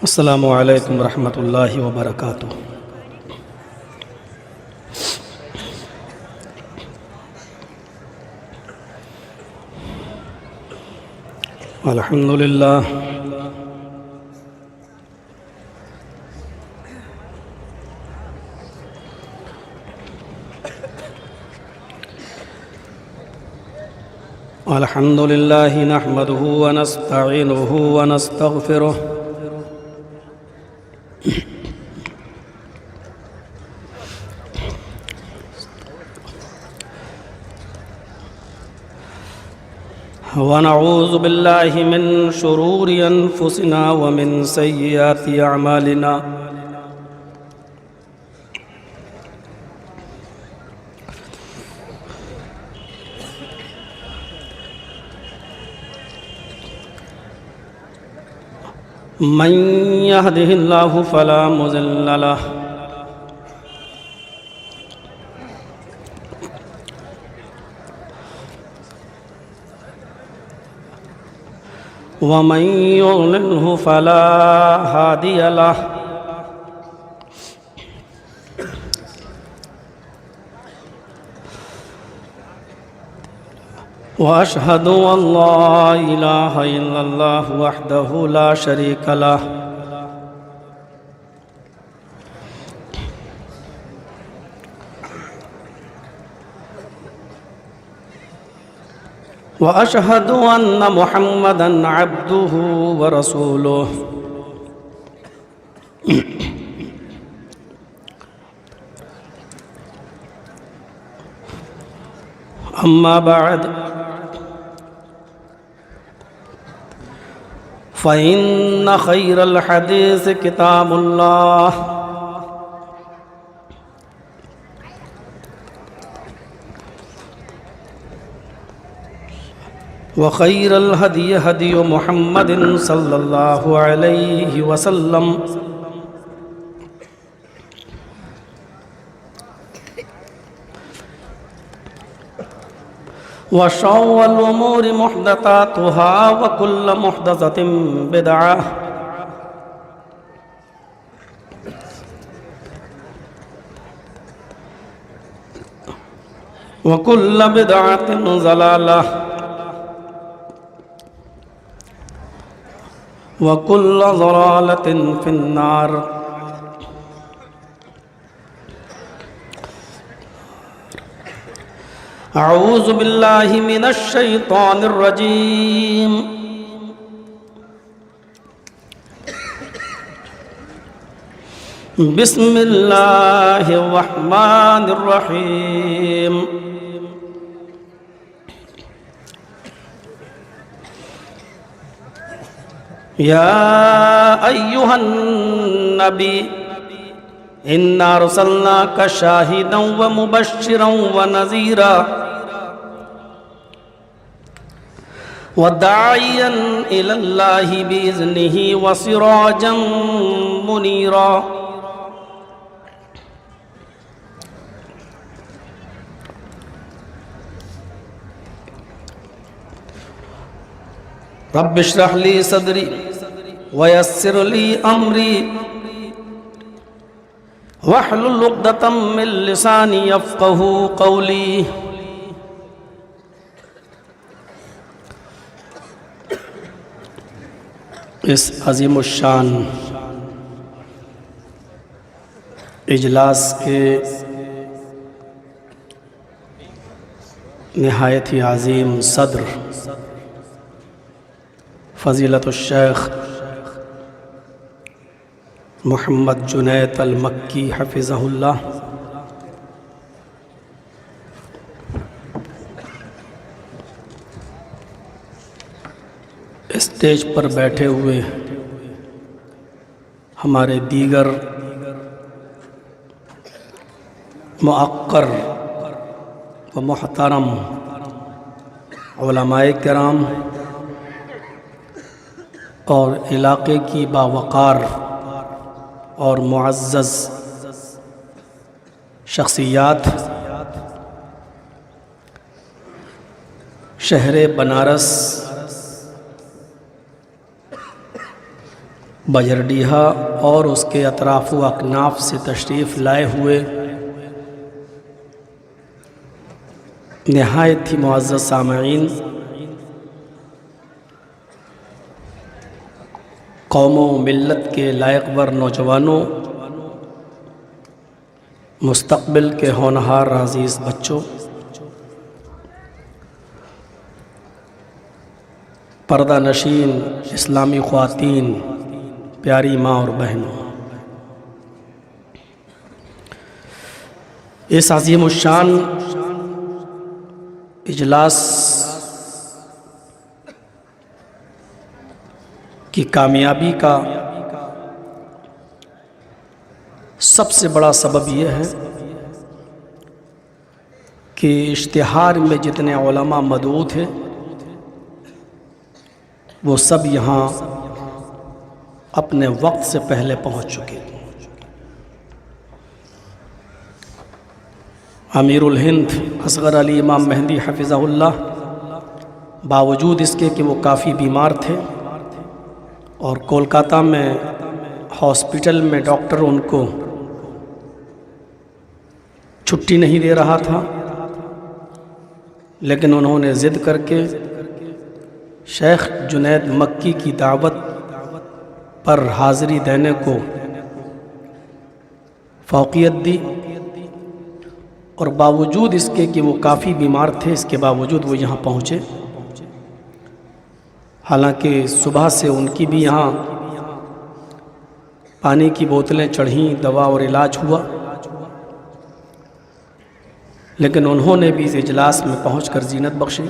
السلام علیکم ورحمۃ اللہ وبرکاتہ۔ الحمد للہ الحمد للہ نحمده ونستعینه ونستغفره ونعوذ باللہ من شرور انفسنا ومن سیئات اعمالنا من يهده الله فلا مضل له ومن يضلله فلا هادي له وأشهد أن لا إله إلا الله وحده لا شريك له وأشهد أن محمدًا عبده ورسوله أما بعد فإن خير الحديث كتاب الله وخير الهدي هدي محمد صلى الله عليه وسلم وشر الأمور محدثاتها وكل محدثة بدعة وكل بدعة ضلالة وكل ضلالة في النار۔ أعوذ بالله من الشيطان الرجيم۔ بسم الله الرحمن الرحيم۔ يا أيها النبي إنا أرسلناك شاهدا ومبشرا ونذيرا وداعيا إلى الله بإذنه وسراجا منيرا۔ رب اشرح لي صدري ويسر لي أمري واحلل عقدة من لساني يفقهوا قولي۔ اس عظیم الشان اجلاس کے نہایت ہی عظیم صدر فضیلت الشیخ محمد جنید المکی حفظہ اللہ، اسٹیج پر بیٹھے ہوئے ہمارے دیگر مؤقر و محترم علماء کرام اور علاقے کی باوقار اور معزز شخصیات، شہر بنارس بجرڈیہا اور اس کے اطراف و اکناف سے تشریف لائے ہوئے نہایت ہی معزز سامعین، قوم و ملت کے لائق ور نوجوانوں، مستقبل کے ہونہار عزیز بچوں، پردہ نشین اسلامی خواتین، پیاری ماں اور بہنوں، اس عظیم الشان اجلاس کی کامیابی کا سب سے بڑا سبب یہ ہے کہ اشتہار میں جتنے علماء مدعو تھے وہ سب یہاں اپنے وقت سے پہلے پہنچ چکے۔ امیر الہند اصغر علی امام مہدی حفظہ اللہ، باوجود اس کے کہ وہ کافی بیمار تھے اور کولکاتہ میں ہاسپٹل میں ڈاکٹر ان کو چھٹی نہیں دے رہا تھا، لیکن انہوں نے ضد کر کے شیخ جنید مکی کی دعوت پر حاضری دینے کو فوقیت دی، اور باوجود اس کے کہ وہ کافی بیمار تھے اس کے باوجود وہ یہاں پہنچے۔ حالانکہ صبح سے ان کی بھی یہاں پانی کی بوتلیں چڑھیں، دوا اور علاج ہوا، لیکن انہوں نے بھی اس اجلاس میں پہنچ کر زینت بخشی۔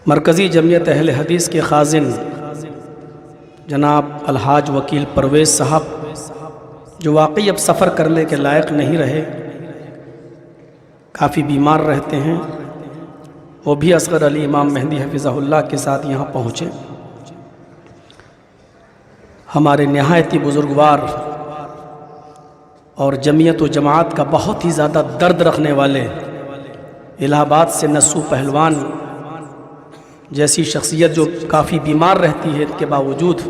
مرکزی جمعیت اہل حدیث کے خازن جناب الحاج وکیل پرویز صاحب، جو واقعی اب سفر کرنے کے لائق نہیں رہے، کافی بیمار رہتے ہیں، وہ بھی اصغر علی امام مہدی حفظہ اللہ کے ساتھ یہاں پہنچے۔ ہمارے نہایت ہی بزرگوار اور جمعیت و جماعت کا بہت ہی زیادہ درد رکھنے والے الہ آباد سے نسو پہلوان جیسی شخصیت جو کافی بیمار رہتی ہے، اس کے باوجود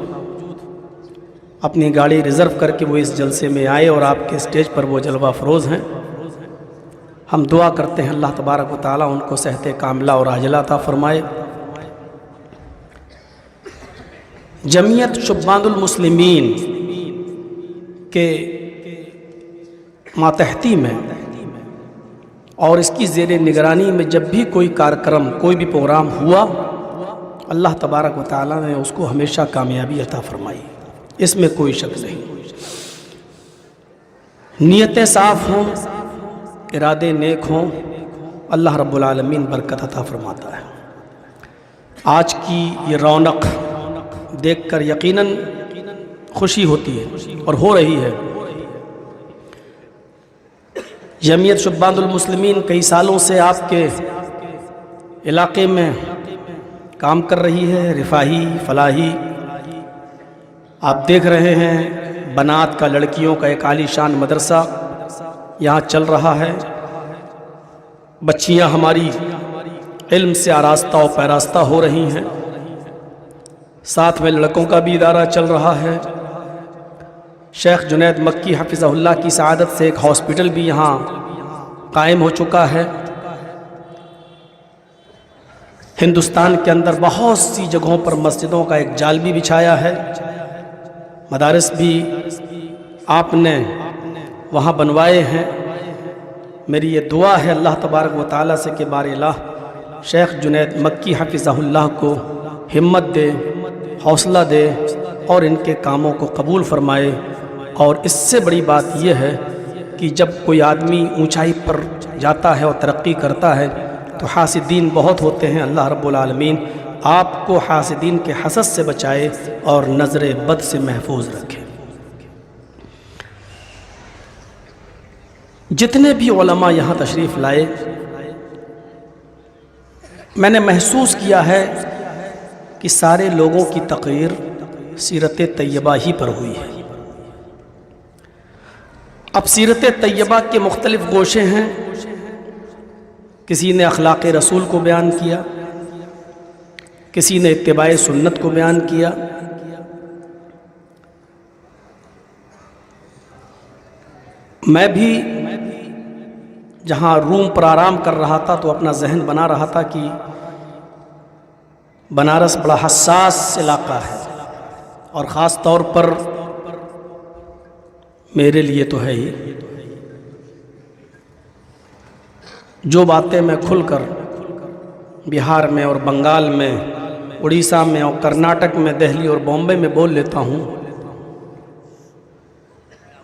اپنی گاڑی ریزرو کر کے وہ اس جلسے میں آئے اور آپ کے اسٹیج پر وہ جلوہ افروز ہیں۔ ہم دعا کرتے ہیں اللہ تبارک و تعالیٰ ان کو صحت کاملہ اور عاجلہ عطا فرمائے۔ جمعیت شبان المسلمین کے ماتحتی میں اور اس کی زیر نگرانی میں جب بھی کوئی کارکرم، کوئی بھی پروگرام ہوا، اللہ تبارک و تعالیٰ نے اس کو ہمیشہ کامیابی عطا فرمائی، اس میں کوئی شک نہیں۔ نیتیں صاف ہوں، ارادے نیک ہوں، اللہ رب العالمین برکت عطا فرماتا ہے۔ آج کی یہ رونق دیکھ کر یقیناً خوشی ہوتی ہے اور ہو رہی ہے۔ جمعیت شبان المسلمین کئی سالوں سے آپ کے علاقے میں کام کر رہی ہے، رفاہی فلاحی۔ آپ دیکھ رہے ہیں بنات کا، لڑکیوں کا ایک عالی شان مدرسہ یہاں چل رہا ہے، بچیاں ہماری علم سے آراستہ و پیراستہ ہو رہی ہیں، ساتھ میں لڑکوں کا بھی ادارہ چل رہا ہے۔ شیخ جنید مکی حفظہ اللہ کی سعادت سے ایک ہاسپٹل بھی یہاں قائم ہو چکا ہے۔ ہندوستان کے اندر بہت سی جگہوں پر مسجدوں کا ایک جال بھی بچھایا ہے، مدارس بھی آپ نے وہاں بنوائے ہیں۔ میری یہ دعا ہے اللہ تبارک و تعالیٰ سے کہ بار الہ شیخ جنید مکی حفظہ اللہ کو ہمت دے، حوصلہ دے اور ان کے کاموں کو قبول فرمائے۔ اور اس سے بڑی بات یہ ہے کہ جب کوئی آدمی اونچائی پر جاتا ہے اور ترقی کرتا ہے تو حاسدین بہت ہوتے ہیں۔ اللہ رب العالمین آپ کو حاسدین کے حسد سے بچائے اور نظر بد سے محفوظ رکھے۔ جتنے بھی علماء یہاں تشریف لائے، میں نے محسوس کیا ہے کہ سارے لوگوں کی تقریر سیرت طیبہ ہی پر ہوئی ہے۔ اب سیرت طیبہ کے مختلف گوشے ہیں، کسی نے اخلاق رسول کو بیان کیا، کسی نے اتباع سنت کو بیان کیا، میں بھی جہاں روم پر آرام کر رہا تھا تو اپنا ذہن بنا رہا تھا کہ بنارس بڑا حساس علاقہ ہے، اور خاص طور پر میرے لیے تو ہے ہی۔ جو باتیں میں کھل کر بہار میں اور بنگال میں، اڑیسہ میں اور کرناٹک میں، دہلی اور بامبے میں بول لیتا ہوں،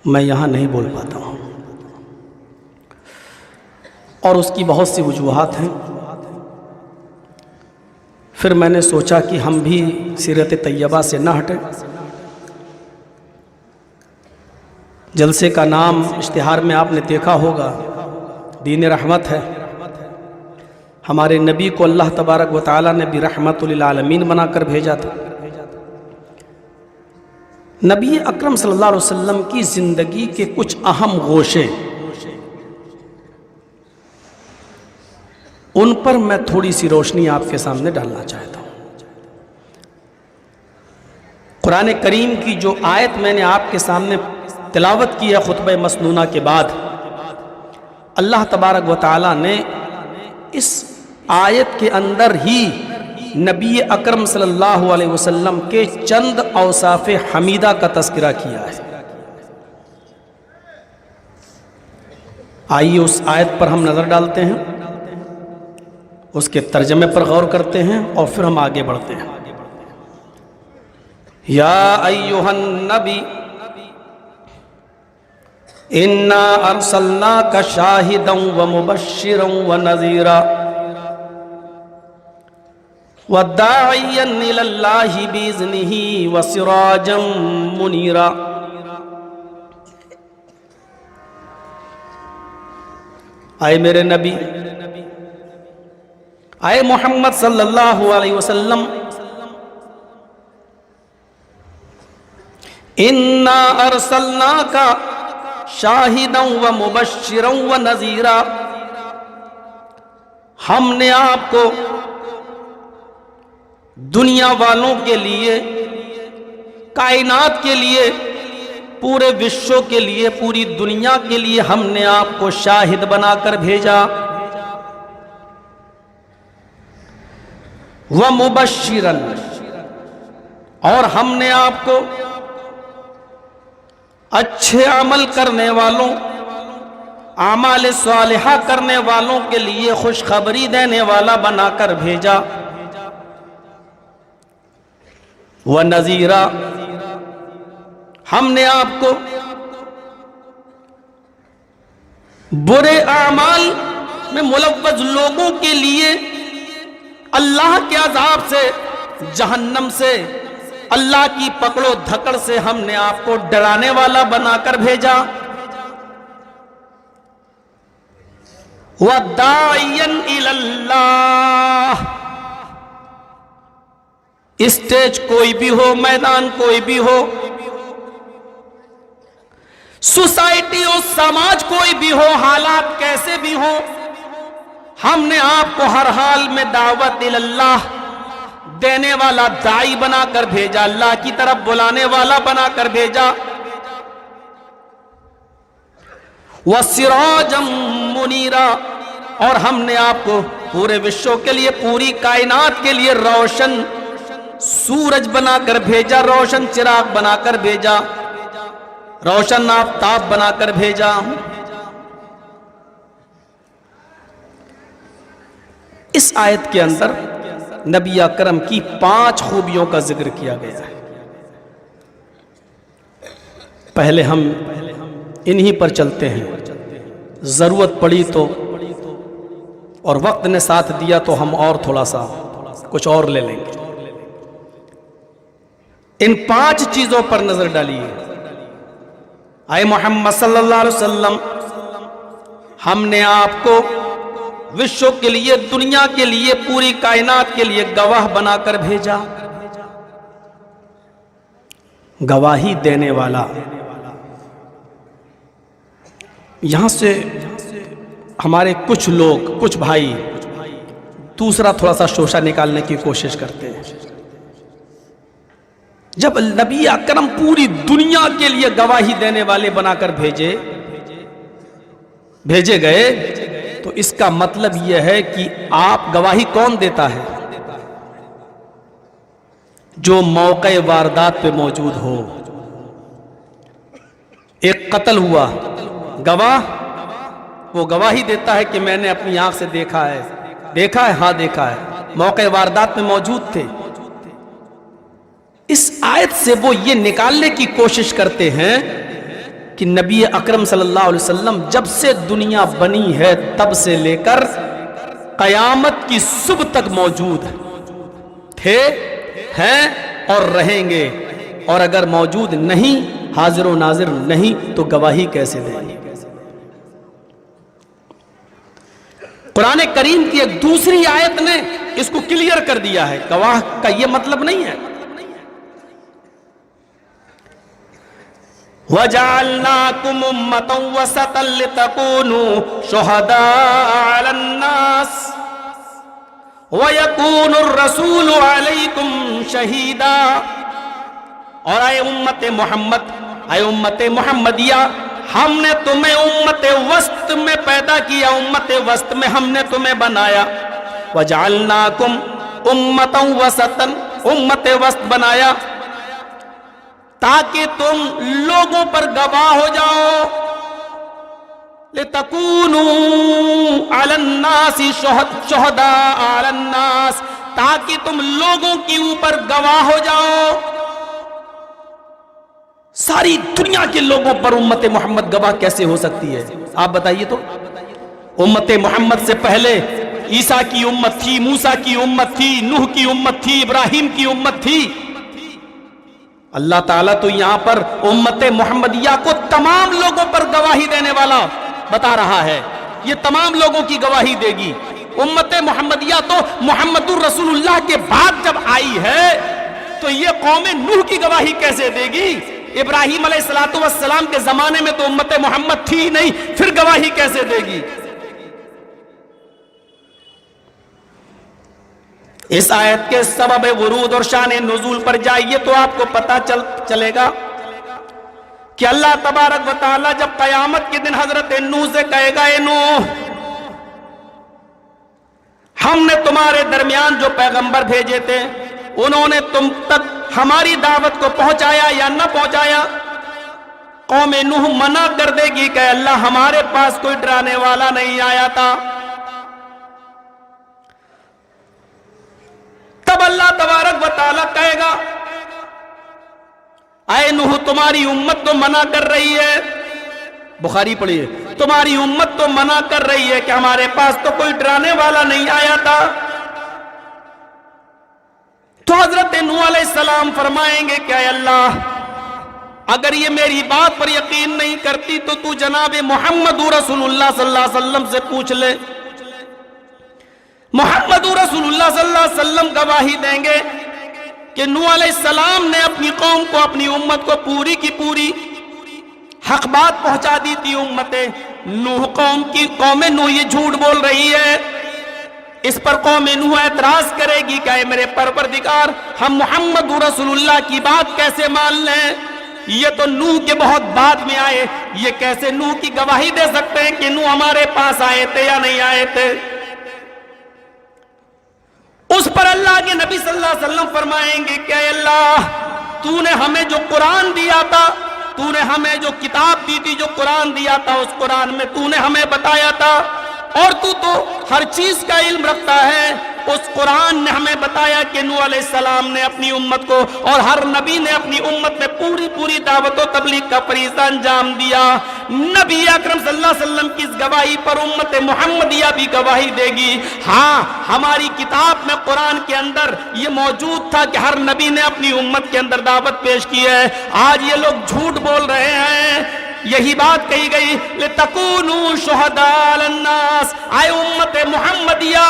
میں یہاں نہیں بول پاتا ہوں، اور اس کی بہت سی وجوہات ہیں۔ پھر میں نے سوچا کہ ہم بھی سیرت طیبہ سے نہ ہٹیں۔ جلسے کا نام اشتہار میں آپ نے دیکھا ہوگا، دین رحمت ہے۔ ہمارے نبی کو اللہ تبارک و تعالیٰ نے بھی رحمت للعالمین بنا کر بھیجا تھا۔ نبی اکرم صلی اللہ علیہ وسلم کی زندگی کے کچھ اہم گوشے، ان پر میں تھوڑی سی روشنی آپ کے سامنے ڈالنا چاہتا ہوں۔ قرآن کریم کی جو آیت میں نے آپ کے سامنے تلاوت کی ہے خطبہ مسنونہ کے بعد، اللہ تبارک و تعالیٰ نے اس آیت کے اندر ہی نبی اکرم صلی اللہ علیہ وسلم کے چند اوصاف حمیدہ کا تذکرہ کیا ہے۔ آئیے اس آیت پر ہم نظر ڈالتے ہیں، اس کے ترجمے پر غور کرتے ہیں، اور پھر ہم آگے بڑھتے ہیں۔ یا ایھا النبی انا ارسلناک شاہدا ومبشرا ونذیرا وداعیا الی اللہ باذنہ وسراجا منیرا۔ آئے میرے نبی، آئے محمد صلی اللہ علیہ وسلم، انا ارسلناک شاہدا ومبشرا ونذیرا، ہم نے آپ کو دنیا والوں کے لیے، کائنات کے لیے، پورے وشو کے لیے، پوری دنیا کے لیے ہم نے آپ کو شاہد بنا کر بھیجا، وَمُبَشِّرًا، اور ہم نے آپ کو اچھے عمل کرنے والوں، اعمال صالحہ کرنے والوں کے لیے خوشخبری دینے والا بنا کر بھیجا، وَنَذِيرًا، ہم نے آپ کو برے اعمال میں ملوث لوگوں کے لیے اللہ کے عذاب سے، جہنم سے، اللہ کی پکڑو دھکڑ سے ہم نے آپ کو ڈرانے والا بنا کر بھیجا، وَدَاعِيًا إِلَى اللَّهِ، اسٹیج کوئی بھی ہو، میدان کوئی بھی ہو، سوسائٹی اور سماج کوئی بھی ہو، حالات کیسے بھی ہوں، ہم نے آپ کو ہر حال میں دعوت اللہ دینے والا داعی بنا کر بھیجا، اللہ کی طرف بلانے والا بنا کر بھیجا، وَسِرَاجًا مُنِيرًا، اور ہم نے آپ کو پورے وشو کے لیے، پوری کائنات کے لیے روشن سورج بنا کر بھیجا، روشن چراغ بنا کر بھیجا، روشن آفتاب بنا کر بھیجا۔ اس آیت کے اندر نبی اکرم کی 5 خوبیوں کا ذکر کیا گیا ہے۔ پہلے ہم انہی پر چلتے ہیں، ضرورت پڑی تو اور وقت نے ساتھ دیا تو ہم اور تھوڑا سا کچھ اور لے لیں گے۔ ان 5 چیزوں پر نظر ڈالیے۔ اے محمد صلی اللہ علیہ وسلم، ہم نے آپ کو وشو کے لیے، دنیا کے لیے، پوری کائنات کے لیے گواہ بنا کر بھیجا، گواہی دینے والا۔ یہاں سے ہمارے کچھ لوگ، کچھ بھائی دوسرا تھوڑا سا شوشہ نکالنے کی کوشش کرتے ہیں۔ جب نبی اکرم پوری دنیا کے لیے گواہی دینے والے بنا کر بھیجے بھیجے گئے، تو اس کا مطلب یہ ہے کہ آپ گواہی کون دیتا ہے؟ جو موقع واردات پہ موجود ہو۔ ایک قتل ہوا، گواہ وہ گواہی دیتا ہے کہ میں نے اپنی آنکھ سے دیکھا ہے۔ دیکھا ہے؟ ہاں دیکھا ہے، موقع واردات میں موجود تھے۔ اس آیت سے وہ یہ نکالنے کی کوشش کرتے ہیں کہ نبی اکرم صلی اللہ علیہ وسلم جب سے دنیا بنی ہے تب سے لے کر قیامت کی صبح تک موجود تھے، ہیں اور رہیں گے، اور اگر موجود نہیں، حاضر و ناظر نہیں، تو گواہی کیسے دیں گے؟ قرآن کریم کی ایک دوسری آیت نے اس کو کلیئر کر دیا ہے۔ گواہ کا یہ مطلب نہیں ہے وَجَعَلْنَاكُمْ أُمَّةً وَسَطًا لِتَكُونُوا شُهَدَاءَ عَلَى النَّاسِ وَيَكُونُ الرَّسُولُ عَلَيْكُمْ شَهِيدًا۔ اور اے امت محمد، اے امت محمدیہ، ہم نے تمہیں امت وسط میں پیدا کیا، امت وسط میں ہم نے تمہیں بنایا۔ وَجَعَلْنَاكُمْ أُمَّةً وَسَطًا، امت وسط بنایا تاکہ تم لوگوں پر گواہ ہو جاؤ۔ لِتَكُونُوا عَلَى النَّاسِ شُهَدَاءَ عَلَى النَّاسِ، تاکہ تم لوگوں کے اوپر گواہ ہو جاؤ۔ ساری دنیا کے لوگوں پر امت محمد گواہ کیسے ہو سکتی ہے؟ آپ بتائیے تو۔ امت محمد سے پہلے عیسیٰ کی امت تھی، موسیٰ کی امت تھی، نوح کی امت تھی، ابراہیم کی امت تھی۔ اللہ تعالیٰ تو یہاں پر امت محمدیہ کو تمام لوگوں پر گواہی دینے والا بتا رہا ہے، یہ تمام لوگوں کی گواہی دے گی۔ امت محمدیہ تو محمد الرسول اللہ کے بعد جب آئی ہے تو یہ قوم نوح کی گواہی کیسے دے گی؟ ابراہیم علیہ السلام کے زمانے میں تو امت محمد تھی نہیں، پھر گواہی کیسے دے گی؟ اس آیت کے سبب ورود اور شان نزول پر جائیے تو آپ کو پتہ چلے گا کہ اللہ تبارک و تعالی جب قیامت کے دن حضرت نوح سے کہے گا، اے نوح، ہم نے تمہارے درمیان جو پیغمبر بھیجے تھے انہوں نے تم تک ہماری دعوت کو پہنچایا یا نہ پہنچایا؟ قوم نوح منع کر دے گی کہ اللہ ہمارے پاس کوئی ڈرانے والا نہیں آیا تھا۔ تب اللہ تبارک و تعالیٰ کہے گا، اے نوح، تمہاری امت تو منع کر رہی ہے، بخاری پڑھیے، تمہاری امت تو منع کر رہی ہے کہ ہمارے پاس تو کوئی ڈرانے والا نہیں آیا تھا۔ تو حضرت نوح علیہ السلام فرمائیں گے کہ اے اللہ، اگر یہ میری بات پر یقین نہیں کرتی تو جناب محمد رسول اللہ صلی اللہ علیہ وسلم سے پوچھ لے۔ محمد رسول اللہ صلی اللہ علیہ وسلم گواہی دیں گے کہ نوح علیہ السلام نے اپنی قوم کو، اپنی امت کو پوری کی پوری حق بات پہنچا دی تھی۔ امت نوح، قوم نوح یہ جھوٹ بول رہی ہے۔ اس پر قوم نوح اعتراض کرے گی کہ اے میرے پروردگار، ہم محمد رسول اللہ کی بات کیسے مان لیں؟ یہ تو نوح کے بہت بعد میں آئے، یہ کیسے نوح کی گواہی دے سکتے ہیں کہ نوح ہمارے پاس آئے تھے یا نہیں آئے تھے؟ اس پر اللہ کے نبی صلی اللہ علیہ وسلم فرمائیں گے کہ اے اللہ، تو نے ہمیں جو قرآن دیا تھا، تو نے ہمیں جو کتاب دی تھی، جو قرآن دیا تھا، اس قرآن میں تو نے ہمیں بتایا تھا، اور تو ہر چیز کا علم رکھتا ہے۔ اس قرآن نے ہمیں بتایا کہ نوح علیہ السلام نے اپنی امت کو، اور ہر نبی نے اپنی امت میں پوری دعوت و تبلیغ کا فریضہ انجام دیا۔ نبی اکرم صلی اللہ علیہ وسلم کی اس گواہی پر امت محمدیہ بھی گواہی دے گی۔ ہاں، ہماری کتاب میں قرآن کے اندر یہ موجود تھا کہ ہر نبی نے اپنی امت کے اندر دعوت پیش کی ہے۔ آج یہ لوگ جھوٹ بول رہے ہیں۔ یہی بات کہی گئی، لِتَكُونُوا شُهَدَاءَ عَلَى النَّاسِ، اے امت محمدیہ،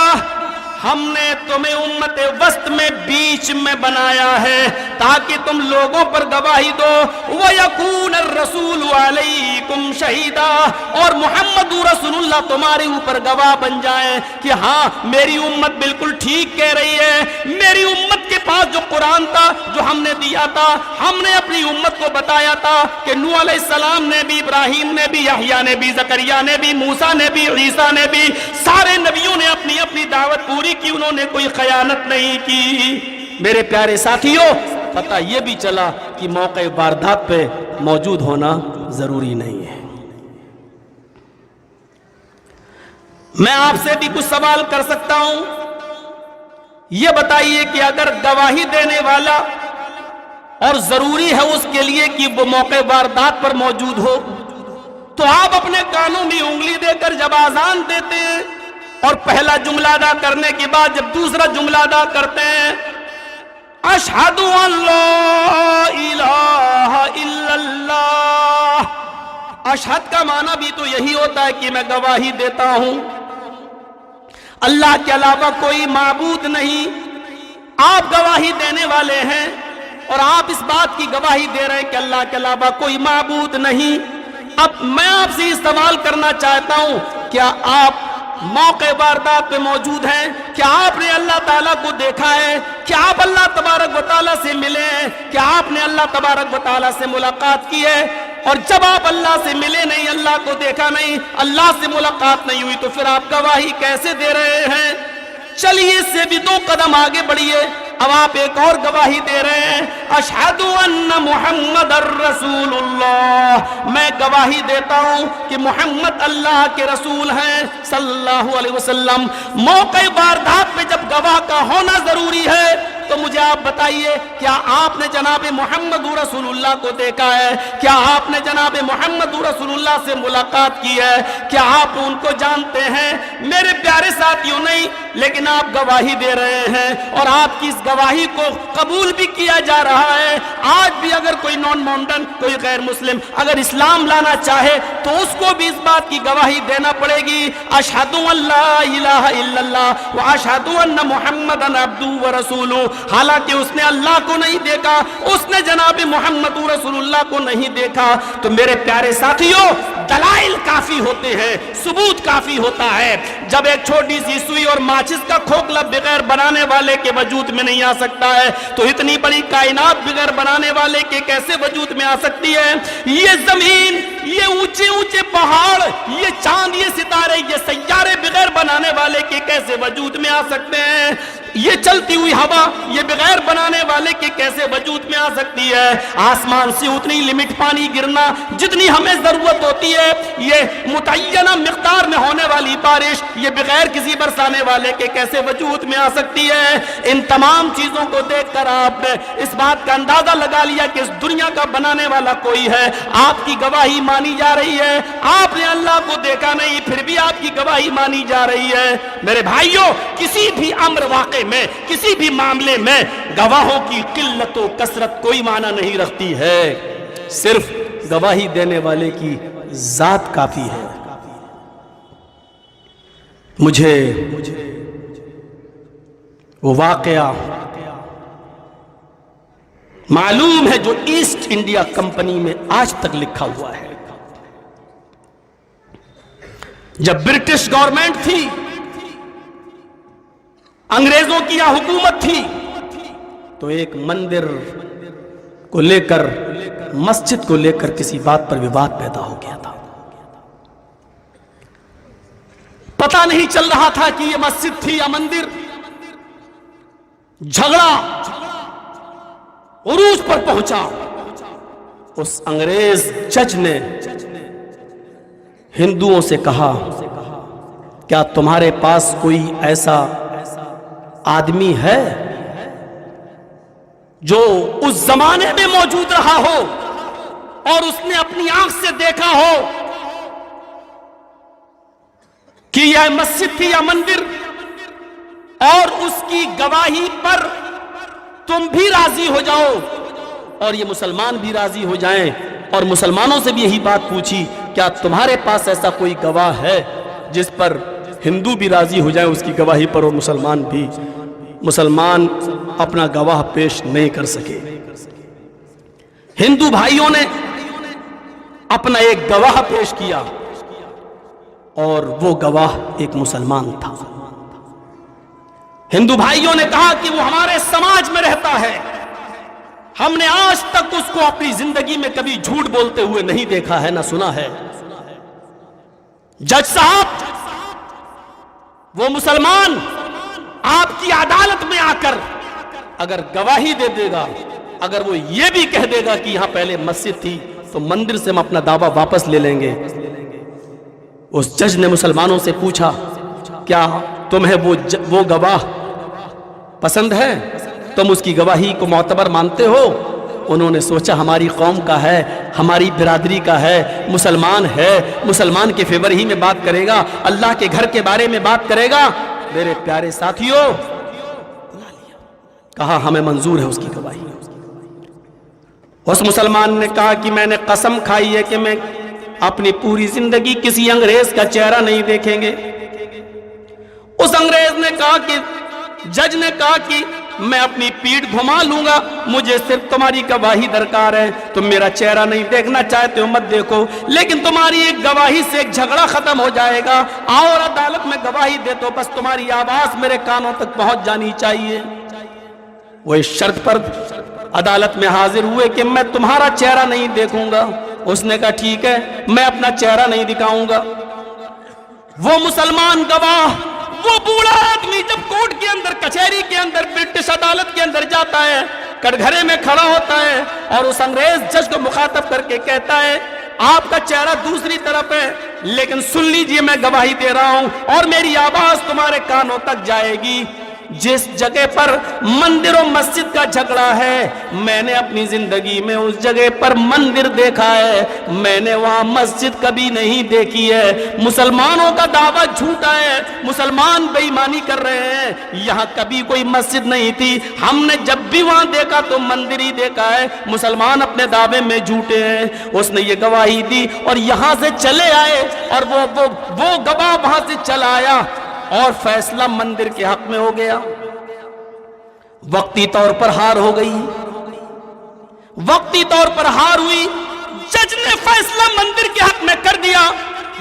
ہم نے تمہیں امت وسط میں بیچ میں بنایا ہے تاکہ تم لوگوں پر گواہی دو وَيَكُونَ الرَّسُولُ عَلَيْكُمْ شَهِيدًا اور محمد رسول اللہ تمہارے اوپر گواہ بن جائیں کہ ہاں میری امت بالکل ٹھیک کہہ رہی ہے. میری امت کے پاس جو قرآن تھا جو ہم نے دیا تھا ہم نے اپنی امت کو بتایا تھا کہ نوح علیہ السلام نے بھی ابراہیم نے بھی یحییٰ نے بھی زکریا نے بھی موسیٰ نے بھی عیسیٰ نے بھی سارے نبیوں نے اپنی اپنی دعوت پوری کی انہوں نے کوئی خیانت نہیں کی. میرے پیارے ساتھیوں پتہ یہ بھی چلا کہ موقع واردات پہ موجود ہونا ضروری نہیں ہے. میں آپ سے بھی کچھ سوال کر سکتا ہوں. یہ بتائیے کہ اگر گواہی دینے والا اور ضروری ہے اس کے لیے کہ وہ موقع واردات پر موجود ہو تو آپ اپنے کانوں میں انگلی دے کر جب اذان دیتے ہیں اور پہلا جملہ ادا کرنے کے بعد جب دوسرا جملہ ادا کرتے ہیں اشہد ان لا الہ الا اللہ، اشہد کا معنی بھی تو یہی ہوتا ہے کہ میں گواہی دیتا ہوں اللہ کے علاوہ کوئی معبود نہیں. آپ گواہی دینے والے ہیں اور آپ اس بات کی گواہی دے رہے ہیں کہ اللہ کے علاوہ کوئی معبود نہیں. اب میں آپ سے یہ سوال کرنا چاہتا ہوں کیا آپ موقع واردات پہ موجود ہیں؟ کیا آپ نے اللہ تعالیٰ کو دیکھا ہے؟ کیا آپ اللہ تبارک و تعالیٰ سے ملے ہیں؟ کیا آپ نے اللہ تبارک و تعالیٰ سے ملاقات کی ہے؟ اور جب آپ اللہ سے ملے نہیں، اللہ کو دیکھا نہیں، اللہ سے ملاقات نہیں ہوئی تو پھر آپ گواہی کیسے دے رہے ہیں؟ چلیے اس سے بھی 2 قدم آگے بڑھیے. اب آپ ایک اور گواہی دے رہے ہیں اشہد ان محمد الرسول اللہ، میں گواہی دیتا ہوں کہ محمد اللہ کے رسول ہیں صلی اللہ علیہ وسلم. موقع واردات پہ جب گواہ کا ہونا ضروری ہے تو مجھے آپ بتائیے کیا آپ نے جناب محمد رسول اللہ کو دیکھا ہے؟ کیا آپ نے جناب محمد رسول اللہ سے ملاقات کی ہے؟ کیا آپ ان کو جانتے ہیں؟ میرے پیارے ساتھیوں نہیں، لیکن آپ گواہی دے رہے ہیں اور آپ کی اس گواہی کو قبول بھی کیا جا رہا ہے. آج بھی اگر کوئی نان مومن کوئی غیر مسلم اگر اسلام لانا چاہے تو اس کو بھی اس بات کی گواہی دینا پڑے گی اشہد ان لا الہ الا اللہ و اشہد ان محمدً عبدہ و رسولہ. حالانکہ اس نے اللہ کو نہیں دیکھا، اس نے جناب محمد رسول اللہ کو نہیں دیکھا. تو میرے پیارے ساتھیوں دلائل کافی ہوتے ہیں، ثبوت کافی ہوتا ہے. جب ایک چھوٹی سی سوئی اور ماچس کا کھوکھلا بغیر بنانے والے کے وجود میں نہیں آ سکتا ہے تو اتنی بڑی کائنات بغیر بنانے والے کے کیسے وجود میں آ سکتی ہے؟ یہ زمین، یہ اونچے اونچے پہاڑ، یہ چاند، یہ ستارے، یہ سیارے بغیر بنانے والے کے کیسے وجود میں آ سکتے ہیں؟ یہ چلتی ہوئی ہوا یہ بغیر بنانے والے کے کیسے وجود میں آ سکتی ہے؟ آسمان سے اتنی لمٹ پانی گرنا جتنی ہمیں ضرورت ہوتی ہے، یہ متعینہ مقدار میں ہونے والی بارش یہ بغیر کسی برسانے والے کے کیسے وجود میں آ سکتی ہے؟ ان تمام چیزوں کو دیکھ کر آپ نے اس بات کا اندازہ لگا لیا کہ اس دنیا کا بنانے والا کوئی ہے. آپ کی گواہی مانی جا رہی ہے. آپ نے اللہ کو دیکھا نہیں پھر بھی آپ کی گواہی مانی جا رہی ہے. میرے بھائیوں کسی بھی امر واقع میں کسی بھی معاملے میں گواہوں کی قلت و کثرت کوئی معنی نہیں رکھتی ہے، صرف گواہی دینے والے کی ذات کافی ہے. مجھے وہ واقعہ معلوم ہے جو ایسٹ انڈیا کمپنی میں آج تک لکھا ہوا ہے. جب برٹش گورنمنٹ تھی، انگریزوں کی یہاں حکومت تھی، تو ایک مندر کو لے کر مسجد کو لے کر کسی بات پر وواد پیدا ہو گیا تھا. پتہ نہیں چل رہا تھا کہ یہ مسجد تھی یا مندر. جھگڑا عروج پر پہنچا. اس انگریز جج نے ہندوؤں سے کہا کیا تمہارے پاس کوئی ایسا آدمی ہے جو اس زمانے میں موجود رہا ہو اور اس نے اپنی آنکھ سے دیکھا ہو کہ یہ مسجد تھی یا مندر، اور اس کی گواہی پر تم بھی راضی ہو جاؤ اور یہ مسلمان بھی راضی ہو جائیں. اور مسلمانوں سے بھی یہی بات پوچھی کیا تمہارے پاس ایسا کوئی گواہ ہے جس پر ہندو بھی راضی ہو جائیں اس کی گواہی پر اور مسلمان بھی، مسلمان اپنا گواہ پیش نہیں کر سکے۔ ہندو بھائیوں نے اپنا ایک گواہ پیش کیا اور وہ گواہ ایک مسلمان تھا۔ ہندو بھائیوں نے کہا کہ وہ ہمارے سماج میں رہتا ہے، ہم نے آج تک اس کو اپنی زندگی میں کبھی جھوٹ بولتے ہوئے نہیں دیکھا ہے، نہ سنا ہے۔ جج صاحب، وہ مسلمان آپ کی عدالت میں آ کر اگر گواہی دے دے گا، اگر وہ یہ بھی کہہ دے گا کہ یہاں پہلے مسجد تھی تو مندر سے ہم اپنا دعویٰ واپس لے لیں گے۔ اس جج نے مسلمانوں سے پوچھا، کیا تمہیں وہ گواہ پسند ہے؟ تم اس کی گواہی کو معتبر مانتے ہو؟ انہوں نے سوچا ہماری قوم کا ہے، ہماری برادری کا ہے، مسلمان ہے، مسلمان کے فیور ہی میں بات کرے گا، اللہ کے گھر کے بارے میں بات کرے گا۔ میرے پیارے ساتھیوں، کہا ہمیں منظور ہے اس کی گواہی۔ اس مسلمان نے کہا کہ میں نے قسم کھائی ہے کہ میں اپنی پوری زندگی کسی انگریز کا چہرہ نہیں دیکھیں گے۔ اس انگریز نے کہا کہ جج نے کہا کہ میں اپنی پیٹھ گھما لوں گا، مجھے صرف تمہاری گواہی درکار ہے، تم میرا چہرہ نہیں دیکھنا چاہتے ہو مت دیکھو، لیکن تمہاری ایک گواہی سے ایک جھگڑا ختم ہو جائے گا، اور عدالت میں گواہی دے تو بس تمہاری آواز میرے کانوں تک پہنچ جانی چاہیے۔ وہ اس شرط پر عدالت میں حاضر ہوئے کہ میں تمہارا چہرہ نہیں دیکھوں گا۔ اس نے کہا ٹھیک ہے، میں اپنا چہرہ نہیں دکھاؤں گا۔ وہ مسلمان گواہ، وہ بوڑھا آدمی جب کورٹ کے اندر، کچہری کے اندر، برٹش عدالت کے اندر جاتا ہے، کٹگھرے میں کھڑا ہوتا ہے اور اس انگریز جج کو مخاطب کر کے کہتا ہے آپ کا چہرہ دوسری طرف ہے، لیکن سن لیجئے میں گواہی دے رہا ہوں اور میری آواز تمہارے کانوں تک جائے گی۔ جس جگہ پر مندر و مسجد کا جھگڑا ہے، میں نے اپنی زندگی میں اس جگہ پر مندر دیکھا ہے، میں نے وہاں مسجد کبھی نہیں دیکھی ہے۔ مسلمانوں کا دعویٰ جھوٹا ہے، مسلمان بے ایمانی کر رہے ہیں، یہاں کبھی کوئی مسجد نہیں تھی، ہم نے جب بھی وہاں دیکھا تو مندر ہی دیکھا ہے، مسلمان اپنے دعوے میں جھوٹے ہیں۔ اس نے یہ گواہی دی اور یہاں سے چلے آئے، اور وہ گواہ وہاں سے چلا آیا اور فیصلہ مندر کے حق میں ہو گیا۔ وقتی طور پر ہار ہو گئی، وقتی طور پر ہار ہوئی، جج نے فیصلہ مندر کے حق میں کر دیا،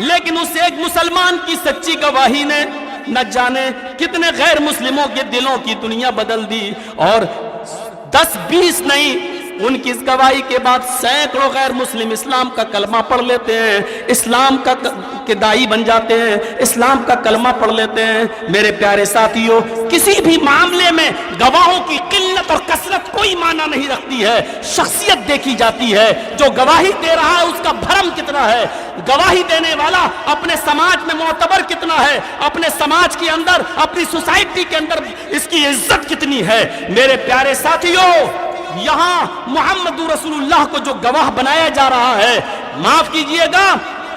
لیکن اس ایک مسلمان کی سچی گواہی نے نہ جانے کتنے غیر مسلموں کے دلوں کی دنیا بدل دی، اور 10-20 نہیں، ان کی اس گواہی کے بعد سینکڑوں غیر مسلم اسلام کا کلمہ پڑھ لیتے ہیں، اسلام کے داعی بن جاتے ہیں، اسلام کا کلمہ پڑھ لیتے ہیں۔ میرے پیارے ساتھیوں، کسی بھی معاملے میں گواہوں کی قلت اور کثرت کوئی معنی نہیں رکھتی ہے، شخصیت دیکھی جاتی ہے۔ جو گواہی دے رہا ہے اس کا بھرم کتنا ہے، گواہی دینے والا اپنے سماج میں معتبر کتنا ہے، اپنے سماج کے اندر، اپنی سوسائٹی کے اندر اس کی عزت کتنی ہے۔ میرے پیارے ساتھیوں، یہاں محمد رسول اللہ کو جو گواہ بنایا جا رہا ہے، معاف کیجئے گا،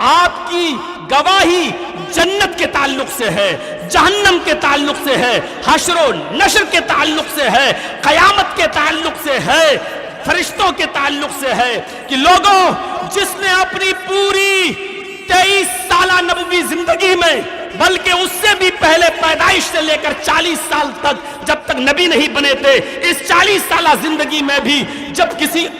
آپ کی گواہی جنت کے تعلق سے ہے، جہنم کے تعلق سے ہے، حشر و نشر کے تعلق سے ہے، قیامت کے تعلق سے ہے، فرشتوں کے تعلق سے ہے، کہ لوگوں، جس نے اپنی پوری 23 سالہ نبوی زندگی میں، بلکہ اس سے بھی پہلے پیدائش سے لے کر 40 سال تک، جب تک نبی نہیں بنے تھے، اس 40 سالہ زندگی میں بھی جب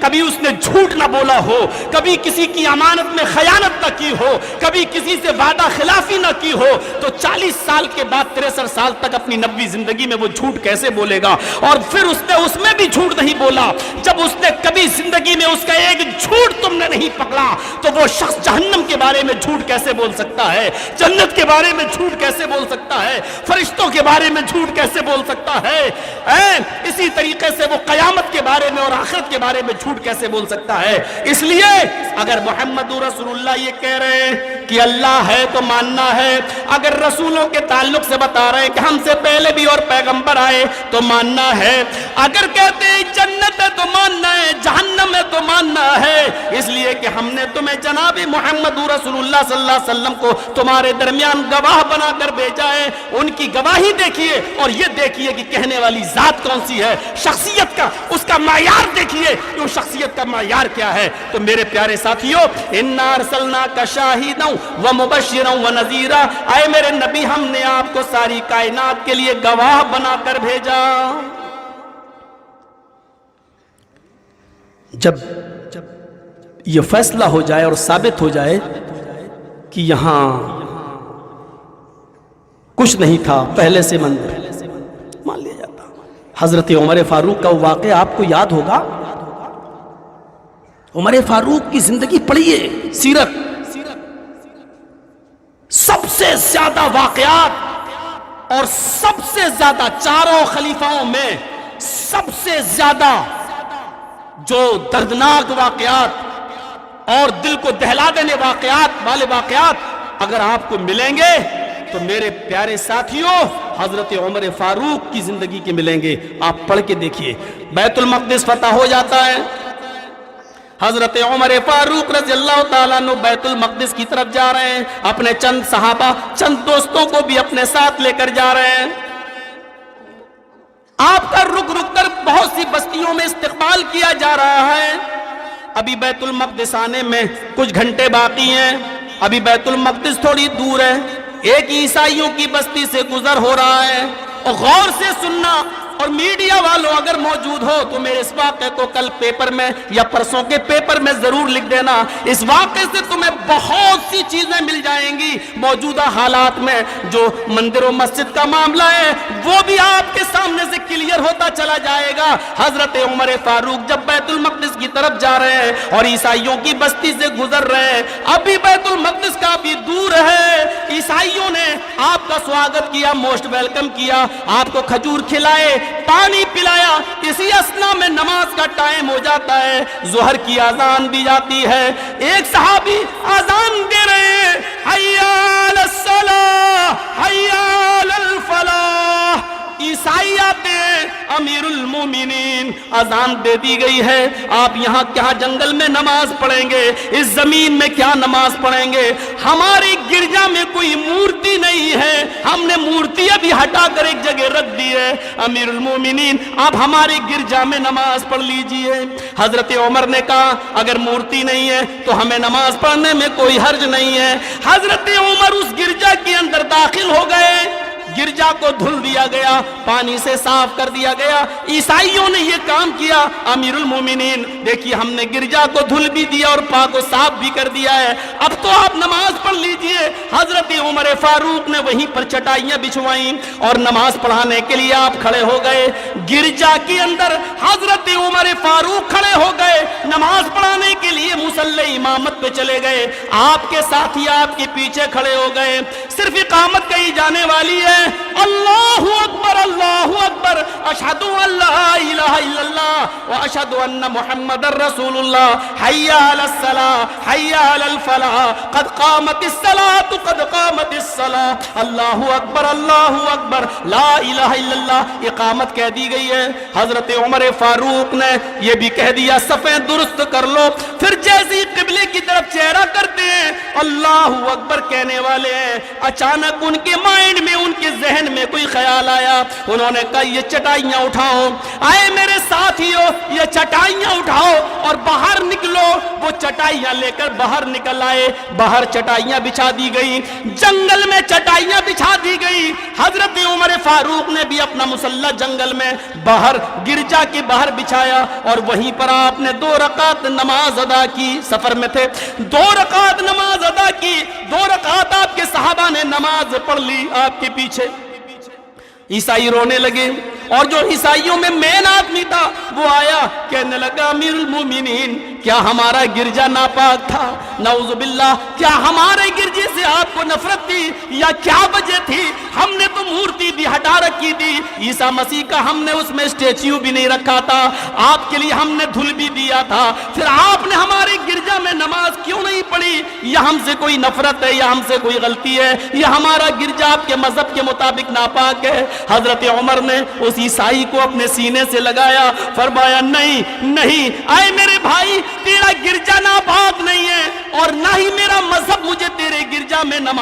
کبھی اس نے جھوٹ نہ بولا ہو، کبھی کسی کی امانت میں خیانت نہ کی ہو، کبھی کسی سے وعدہ خلافی نہ کی ہو، تو 40 سال کے بعد 63 سال تک اپنی نبوی زندگی میں وہ جھوٹ کیسے بولے گا؟ اور پھر اس نے اس میں بھی جھوٹ نہیں بولا، جب اس نے کبھی زندگی میں اس کا ایک جھوٹ تم نے نہیں پکڑا، تو وہ شخص جہنم کے بارے میں جھوٹ کیسے بول سکتا ہے؟ جنت کے بارے میں جھوٹ کیسے بول سکتا ہے؟ فرشتوں کے بارے میں جھوٹ کیسے بول سکتا ہے؟ اسی طریقے سے وہ قیامت کے بارے میں اور آخرت کے بارے میں جھوٹ کیسے بول سکتا ہے؟ اس لیے اگر محمد رسول اللہ یہ کہہ رہے ہیں کہ اللہ ہے تو ماننا ہے، اگر رسولوں کے تعلق سے بتا رہے ہیں کہ ہم سے پہلے بھی اور پیغمبر آئے تو ماننا ہے، اگر کہتے ہیں جنت ہے تو ماننا ہے، جہنم ہے تو ماننا ہے، اس لیے کہ ہم نے تمہیں جناب محمد رسول اللہ صلی اللہ علیہ وسلم کو تمہارے درمیان گواہ بنا کر بھیجا ہے. ان کی گواہی دیکھیے اور یہ دیکھیے کہ کہنے والی ذات کون سی ہے, شخصیت کا اس کا معیار دیکھیے کہ اس شخصیت کا معیار کیا ہے. تو میرے پیارے ساتھیو, اِنَّا أَرْسَلْنَاكَ شَاهِدًا وَمُبَشِّرًا وَنَذِيرًا, اے میرے نبی ہم نے آپ کو ساری کائنات کے لیے گواہ بنا کر بھیجا. جب یہ فیصلہ ہو جائے اور ثابت ہو جائے کہ یہاں کچھ نہیں تھا پہلے سے مندر, مان لیا جاتا. حضرت عمر فاروق کا واقعہ آپ کو یاد ہوگا. عمر فاروق کی زندگی پڑھیے, سیرت, سب سے زیادہ واقعات اور سب سے زیادہ چاروں خلیفاؤں میں سب سے زیادہ جو دردناک واقعات اور دل کو دہلا دینے واقعات والے واقعات اگر آپ کو ملیں گے تو میرے پیارے ساتھیوں حضرت عمر فاروق کی زندگی کے ملیں گے. آپ پڑھ کے دیکھیے. بیت المقدس فتح ہو جاتا ہے, حضرت عمر فاروق رضی اللہ تعالیٰ عنہ بیت المقدس کی طرف جا رہے ہیں, اپنے چند صحابہ چند دوستوں کو بھی اپنے ساتھ لے کر جا رہے ہیں. آپ کا رک رک کر بہت سی بستیوں میں استقبال کیا جا رہا ہے. ابھی بیت المقدس آنے میں کچھ گھنٹے باقی ہیں, ابھی بیت المقدس تھوڑی دور ہے. ایک عیسائیوں کی بستی سے گزر ہو رہا ہے, اور غور سے سننا, اور میڈیا والوں اگر موجود ہو تو میرے اس واقعے کو کل پیپر میں یا پرسوں کے پیپر میں ضرور لکھ دینا. اس واقعے سے تمہیں بہت سی چیزیں مل جائیں گی. موجودہ حالات میں جو مندر و مسجد کا معاملہ ہے وہ بھی آپ کے سامنے سے کلیئر ہوتا چلا جائے گا. حضرت عمر فاروق جب بیت المقدس کی طرف جا رہے ہیں اور عیسائیوں کی بستی سے گزر رہے ہیں, ابھی بیت المقدس کافی دور ہے. عیسائیوں نے آپ کا سواگت کیا, موسٹ ویلکم کیا, آپ کو کھجور کھلائے, پانی پلایا. اسی اسنا میں نماز کا ٹائم ہو جاتا ہے, ظہر کی اذان بھی جاتی ہے. ایک صحابی اذان دے رہے ہیں, حی علی الصلاۃ حی علی الفلاح. عیسائی آتے ہیں, امیر المومنین اذان دے دی گئی ہے, آپ یہاں کیا جنگل میں نماز پڑھیں گے, اس زمین میں کیا نماز پڑھیں گے. ہماری گرجا میں کوئی مورتی نہیں ہے, ہم نے مورتی ابھی ہٹا کر ایک جگہ رکھ دی ہے. امیر المومنین آپ ہماری گرجا میں نماز پڑھ لیجئے. حضرت عمر نے کہا اگر مورتی نہیں ہے تو ہمیں نماز پڑھنے میں کوئی حرج نہیں ہے. حضرت عمر اس گرجا کے اندر داخل ہو گئے, گرجا کو دھل دیا گیا, پانی سے صاف کر دیا گیا. عیسائیوں نے یہ کام کیا. امیر المومنین دیکھیے ہم نے گرجا کو دھل بھی دیا اور پاک و صاف بھی کر دیا ہے, اب تو آپ نماز پڑھ لیجئے. حضرت عمر فاروق نے وہیں پر چٹائیاں بچھوائیں اور نماز پڑھانے کے لیے آپ کھڑے ہو گئے. گرجا کے اندر حضرت عمر فاروق کھڑے ہو گئے, نماز پڑھانے کے لیے مصلی امامت پہ چلے گئے. آپ کے ساتھی آپ کے پیچھے کھڑے ہو گئے. صرف اقامت کہی جانے والی ہے, اللہ اکبر اللہ اکبر, اشہد ان لا الہ الا اللہ و اشہد ان محمد الرسول اللہ, حی علی الصلاۃ حی علی الفلاح, قد قامت الصلاۃ قد قامت الصلاۃ, اللہ اکبر اللہ اکبر, لا الہ الا اللہ. اقامت کہہ دی گئی ہے. حضرت عمر فاروق نے یہ بھی کہہ دیا صفیں درست کر لو. پھر جیسی قبلے کی طرف چہرہ کرتے ہیں اللہ اکبر کہنے والے ہیں, اچانک ان کے مائنڈ میں ان کے ذہن میں کوئی خیال آیا. انہوں نے کہا یہ چٹائیاں اٹھاؤ. آئے میرے ساتھیو یہ چٹائیاں اٹھاؤ اور باہر نکلو. وہ چٹائیاں لے کر باہر نکل آئے. باہر چٹائیاں بچھا دی گئی, جنگل میں چٹائیاں بچھا دی گئی. حضرت عمر فاروق نے بھی اپنا مسلح جنگل میں باہر گرجا کے باہر بچھایا اور وہیں پر آپ نے 2 رکعت نماز ادا کی. سفر میں تھے, 2 رکعت نماز ادا کی. 2 رکعت آپ کے صحابہ نے نماز پڑھ لی آپ کے پیچھے. عیسائی رونے لگے اور جو عیسائیوں میں مین آدمی تھا وہ آیا, کہنے لگا امیر المومنین کیا ہمارا گرجا ناپاک تھا؟ نعوذ باللہ, کیا ہمارے گرجے سے آپ کو نفرت تھی یا کیا وجہ تھی؟ ہم نے تو مورتی بھی ہٹا رکھی تھی, عیسیٰ مسیح کا ہم نے اس میں اسٹیچیو بھی نہیں رکھا تھا, آپ کے لیے ہم نے دھل بھی دیا تھا, پھر آپ نے ہمارے گرجا میں نماز کیوں نہیں پڑھی؟ یا ہم سے کوئی نفرت ہے یا ہم سے کوئی غلطی ہے یا ہمارا گرجا آپ کے مذہب کے مطابق ناپاک ہے؟ حضرت عمر نے اس عیسائی کو اپنے سینے سے لگایا, فرمایا نہیں نہیں, اے میرے بھائی تیرا گرجا ناپاک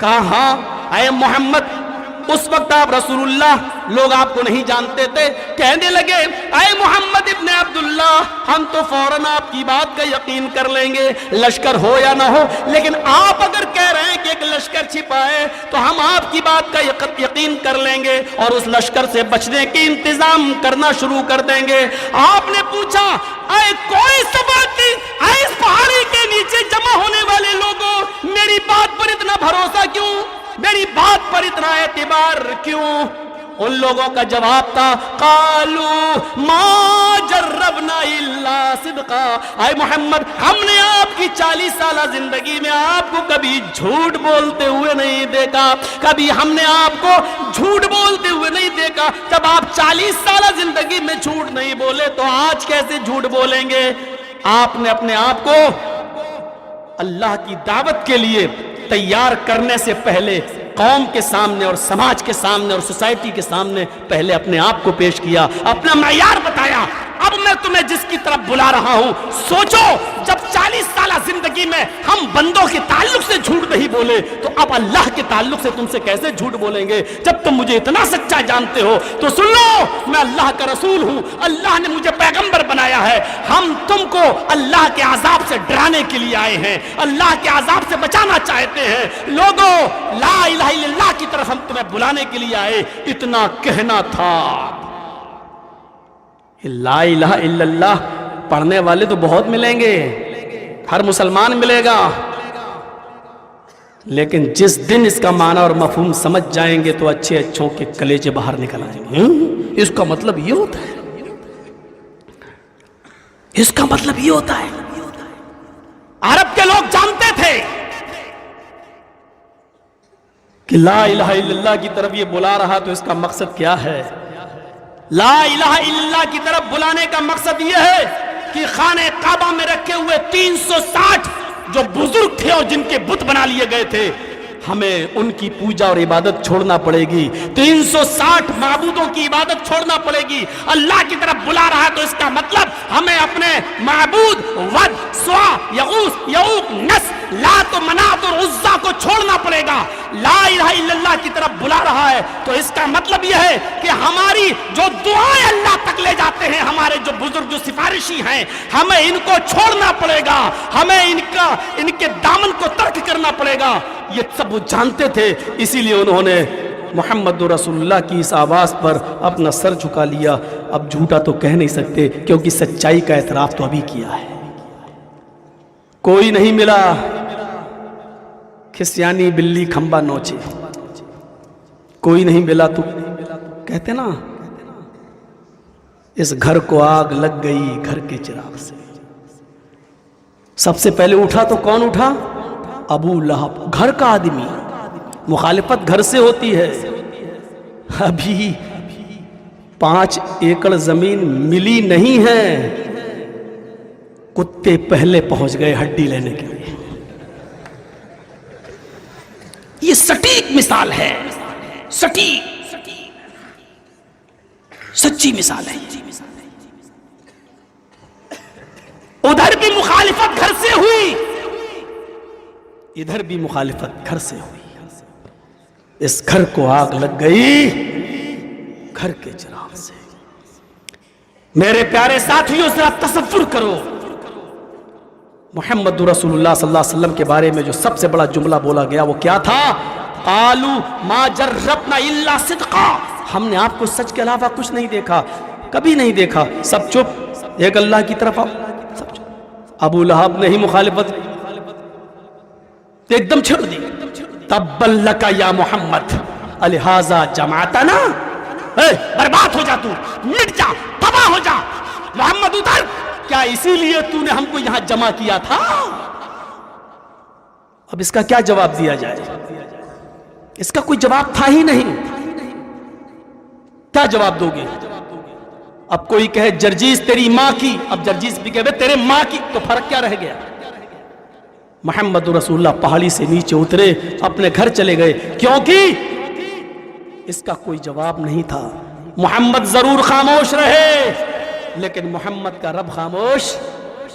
کہا ہاں اے محمد اس وقت آپ رسول اللہ، لوگ آپ کو نہیں جانتے تھے. کہنے لگے اے محمد ابن عبداللہ ہم تو فوراً آپ کی بات کا یقین کر لیں گے، لشکر ہو یا نہ ہو، لیکن آپ اگر کہہ رہے ہیں کہ ایک لشکر چھپا ہے تو ہم آپ کی بات کا یقین کر لیں گے اور اس لشکر سے بچنے کے انتظام کرنا شروع کر دیں گے. آپ نے پوچھا اے کوئی سبب کی، اے اس پہاڑی کے نیچے جمع ہونے والے لوگوں، میری بات پر اتنا بھروسہ کیوں، میری بات پر اتنا اعتبار کیوں؟ ان لوگوں کا جواب تھا قالوا ما جربنا الا صدقا، اے محمد ہم نے آپ کی 40 سالہ زندگی میں آپ کو کبھی جھوٹ بولتے ہوئے نہیں دیکھا، کبھی ہم نے آپ کو جھوٹ بولتے ہوئے نہیں دیکھا. جب آپ 40 سالہ زندگی میں جھوٹ نہیں بولے تو آج کیسے جھوٹ بولیں گے؟ آپ نے اپنے آپ کو اللہ کی دعوت کے لیے تیار کرنے سے پہلے قوم کے سامنے اور سماج کے سامنے اور سوسائٹی کے سامنے پہلے اپنے آپ کو پیش کیا، اپنا معیار بتایا. اب میں تمہیں جس کی طرف بلا رہا ہوں، سوچو جب 40 سالہ زندگی میں ہم بندوں کے تعلق سے جھوٹ نہیں بولے تو اب اللہ کے تعلق سے تم سے کیسے جھوٹ بولیں گے؟ جب تم مجھے اتنا سچا جانتے ہو تو سن لو، میں اللہ کا رسول ہوں، اللہ نے مجھے پیغمبر بنایا ہے. ہم تم کو اللہ کے عذاب سے ڈرانے کے لیے آئے ہیں، اللہ کے عذاب سے بچانا چاہتے ہیں. لوگوں لا الہ الا اللہ کی طرف ہم تمہیں بلانے کے لیے آئے. اتنا کہنا تھا. لا الہ الا اللہ پڑھنے والے تو بہت ملیں گے، ہر مسلمان ملے گا، لیکن جس دن اس کا معنی اور مفہوم سمجھ جائیں گے تو اچھے اچھوں کے کلیجے باہر نکل آئیں گے. اس کا مطلب یہ ہوتا ہے، اس کا مطلب یہ ہوتا ہے. عرب کے لوگ جانتے تھے کہ لا الہ الا اللہ کی طرف یہ بلا رہا تو اس کا مقصد کیا ہے. لا الہ الا اللہ کی طرف بلانے کا مقصد یہ ہے کہ خانہ کعبہ میں رکھے ہوئے 360 جو بزرگ تھے اور جن کے بت بنا لیے گئے تھے، ہمیں ان کی پوجا اور عبادت چھوڑنا پڑے گی. 360 معبودوں کی عبادت چھوڑنا پڑے گی. اللہ کی طرف بلا رہا ہے تو اس کا مطلب ہمیں اپنے معبود ود، سوا، یغوث، یعوق، نس، لات و منات اور عزا کو چھوڑنا پڑے گا. لا الہ الا اللہ کی طرف بلا رہا ہے تو اس کا مطلب یہ ہے کہ ہماری جو دعائیں اللہ تک لے جاتے ہیں، ہمارے جو بزرگ جو سفارشی ہیں، ہمیں ان کو چھوڑنا پڑے گا، ہمیں ان کے دامن کو ترک کرنا پڑے گا. یہ سب وہ جانتے تھے، اسی لیے انہوں نے محمد رسول اللہ کی اس آواز پر اپنا سر جھکا لیا. اب جھوٹا تو کہہ نہیں سکتے کیونکہ سچائی کا اعتراف تو ابھی کیا ہے. کوئی نہیں ملا، کھسیانی بلی کھمبا نوچے. کوئی نہیں ملا تو کہتے نا اس گھر کو آگ لگ گئی گھر کے چراغ سے. سب سے پہلے اٹھا تو کون اٹھا؟ ابو لہب، گھر کا آدمی. مخالفت گھر سے ہوتی ہے. ابھی 5 ایکڑ زمین ملی نہیں ہے، کتے پہلے پہنچ گئے ہڈی لینے کے لیے. یہ سٹیک مثال ہے، سٹیک سچی مثال ہے. ادھر بھی مخالفت گھر سے ہوئی، ادھر بھی مخالفت گھر سے ہوئی. اس گھر کو آگ لگ گئی گھر کے چراغ سے. میرے پیارے ساتھیوں ذرا تصور کرو، محمد رسول اللہ صلی اللہ علیہ وسلم کے بارے میں جو سب سے بڑا جملہ بولا گیا وہ کیا تھا؟ قالوا ما جربنا الا صدقا، ہم نے آپ کو سچ کے علاوہ کچھ نہیں دیکھا، کبھی نہیں دیکھا. سب چپ، ایک اللہ کی طرف آؤ. سب چپ. ابو لہب نے ہی مخالفت ایک دم چھوڑ دی. تبا لک یا محمد الہذا جمعتنا، برباد ہو جا، تو مٹ جا، تباہ ہو جا. محمد اتر، کیا اسی لیے تو نے ہم کو یہاں جمع کیا تھا؟ اب اس کا کیا جواب دیا جائے؟ اس کا کوئی جواب تھا ہی نہیں. کیا جواب دو گے؟ اب کوئی کہے جرجیس تیری ماں کی، اب جرجیس بھی کہے تیرے ماں کی، تو فرق کیا رہ گیا؟ محمد رسول اللہ پہاڑی سے نیچے اترے، اپنے گھر چلے گئے، کیونکہ اس کا کوئی جواب نہیں تھا. محمد ضرور خاموش رہے لیکن محمد کا رب خاموش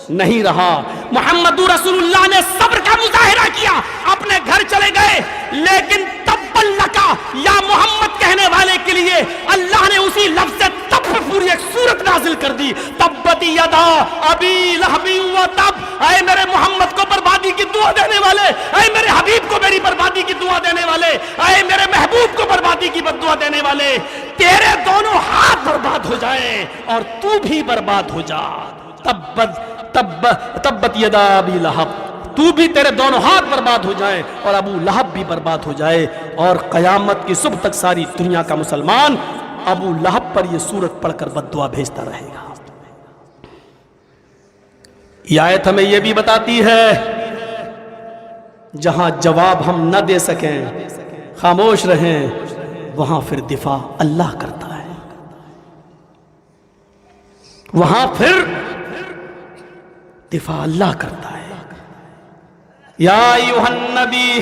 نہیں رہا۔ محمد رسول اللہ نے صبر کا مظاہرہ کیا، اپنے گھر چلے گئے، لیکن تبا لکا یا محمد کہنے والے کے لیے اللہ نے اسی لفظ سے تب پر پوری ایک سورت نازل کر دی، تبت یدا ابی لہب و تب۔ اے میرے محمد کو بربادی کی دعا دینے والے، اے میرے حبیب کو میری بربادی کی دعا دینے والے، اے میرے محبوب کو بربادی کی بد دعا دینے والے، تیرے دونوں ہاتھ برباد ہو جائیں اور تو بھی برباد ہو جا۔ تبت یدا ابی لہب، تو بھی، تیرے دونوں ہاتھ برباد ہو جائیں اور ابو لہب بھی برباد ہو جائے۔ اور قیامت کی صبح تک ساری دنیا کا مسلمان ابو لہب پر یہ سورت پڑھ کر بد دعا بھیجتا رہے گا۔ یہ آیت ہمیں یہ بھی بتاتی ہے جہاں جواب ہم نہ دے سکیں، خاموش رہیں، وہاں پھر دفاع اللہ کرتا ہے، وہاں پھر دفاع اللہ کرتا ہے۔ یا ایھا النبی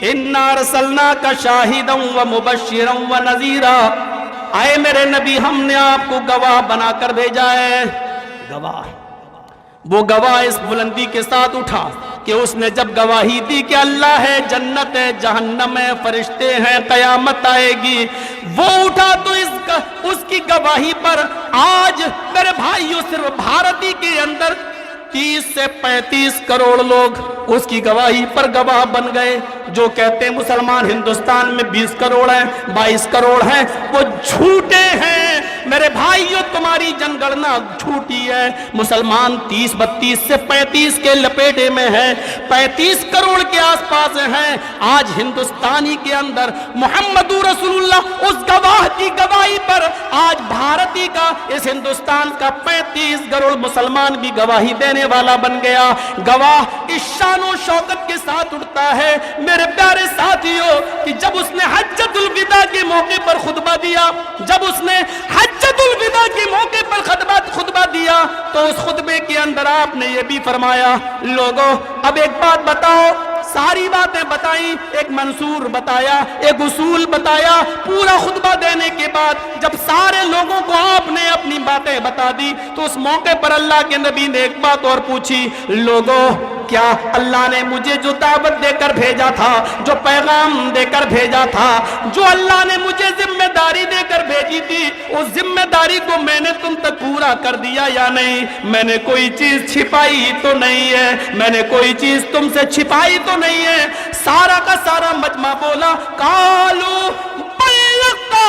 انا ارسلناک شاہدا ومبشرا ونذیرا، اے میرے نبی ہم نے آپ کو گواہ بنا کر بھیجا ہے۔ گواہ، وہ گواہ اس بلندی کے ساتھ اٹھا کہ اس نے جب گواہی دی کہ اللہ ہے، جنت ہے، جہنم ہے، فرشتے ہیں، قیامت آئے گی، وہ اٹھا تو اس کی گواہی پر آج میرے بھائیوں صرف بھارتی کے اندر 30 سے 35 کروڑ لوگ اس کی گواہی پر گواہ بن گئے۔ جو کہتے ہیں مسلمان ہندوستان میں 20 کروڑ ہیں، 22 کروڑ ہیں، وہ جھوٹے ہیں میرے بھائیوں، تمہاری جنگڑنا جھوٹی ہے۔ مسلمان 30 32 سے 35 کے لپیٹے میں ہے، 35 کروڑ کے آس پاس ہیں۔ آج ہندوستانی کے اندر محمد رسول اللہ اس گواہ کی گواہی پر آج بھارتی کا، اس ہندوستان کا 35 کروڑ مسلمان بھی گواہی دینے والا بن گیا۔ گواہ اس شان و شوکت کے ساتھ اٹھتا ہے میرے پیارے ساتھیوں کہ جب اس نے حجۃ الوداع کے موقع پر خطبہ دیا، جب اس نے حجۃ الوداع کے موقع پر خطبہ دیا تو اس خطبے کے اندر آپ نے یہ بھی فرمایا، لوگوں اب ایک بات بتاؤ، ساری باتیں بتائیں، ایک منصور بتایا، ایک اصول بتایا۔ پورا خطبہ دینے کے بعد جب سارے لوگوں کو آپ نے اپنی باتیں بتا دی تو اس موقع پر اللہ کے نبی نے ایک بات اور پوچھی، لوگوں کیا اللہ نے مجھے جو دعوت دے کر بھیجا تھا، جو پیغام دے کر بھیجا تھا، جو اللہ نے مجھے ذمہ داری دے کر بھیجی تھی، اس ذمہ داری کو میں نے تم تک پورا کر دیا یا نہیں؟ میں نے کوئی چیز چھپائی تو نہیں ہے، میں نے کوئی چیز تم سے چھپائی تو نہیں ہے۔ سارا کا سارا مجمع بولا، قالوا بلغتا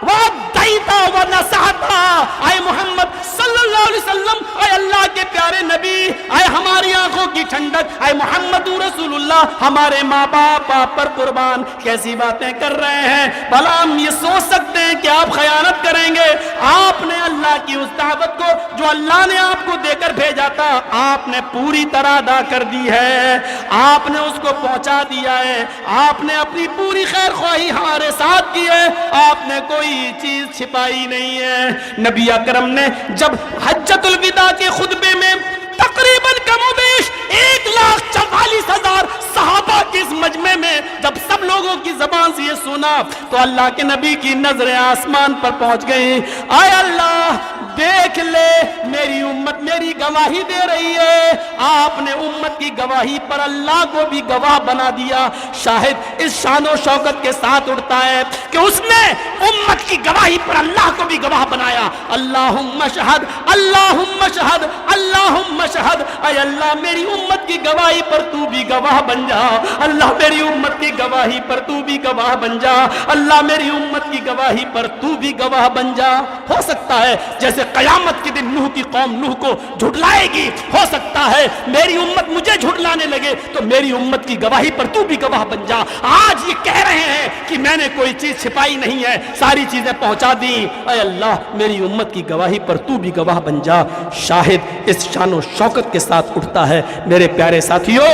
وادیتا ونصحتا۔ اے محمد صلی اللہ علیہ وسلم، اے اللہ کے پیارے نبی، اے ہماری آنکھوں کی ٹھنڈک، اے محمد رسول اللہ، ہمارے ماں باپ آپ پر قربان، کیسی باتیں کر رہے ہیں؟ بھلا ہم یہ سوچ سکتے ہیں کہ آپ خیانت کریں گے؟ آپ نے اللہ کی اس دعوت کو جو اللہ نے آپ کو دے کر بھیجا تھا، آپ نے پوری طرح ادا کر دی ہے، آپ نے اس کو پہنچا دیا ہے، آپ نے اپنی پوری خیر خواہی ہمارے ساتھ کی ہے، آپ نے کوئی چیز چھپائی نہیں ہے۔ نبی اکرم نے جب حجۃ الوداع کے خطبے میں تقریباً کم و بیش 1,44,000 صحابہ کے اس مجمع میں جب سب لوگوں کی زبان سے یہ سنا تو اللہ کے نبی کی نظریں آسمان پر پہنچ گئیں۔ اے اللہ دیکھ لے، میری امت میری گواہی دے رہی ہے، آپ نے امت کی گواہی پر اللہ کو بھی گواہ بنا دیا۔ شاہد اس شان و شوکت کے ساتھ اٹھتا ہے کہ اس نے امت کی گواہی پر اللہ کو بھی گواہ بنایا۔ اللہم شہد، اللہم شہد، اللہم شہد، اے اللہ میری امت کی گواہی پر تو بھی گواہ بن جا، اللہ میری امت کی گواہی پر تو بھی گواہ بن جا، اللہ میری امت کی گواہی پر تو بھی گواہ بن جا۔ ہو سکتا ہے جیسے قیامت کے دن نوح کی قوم نوح کو جھٹلائے گی، ہو سکتا ہے میری امت مجھے جھٹلانے لگے تو میری امت کی گواہی پر تو بھی گواہ بن جا۔ آج یہ کہہ رہے ہیں کہ میں نے کوئی چیز چھپائی نہیں ہے، ساری چیزیں پہنچا دی، اے اللہ میری امت کی گواہی پر تو بھی گواہ بن جا۔ شاہد اس شان و شوکت کے ساتھ اٹھتا ہے۔ میرے پیارے ساتھیوں،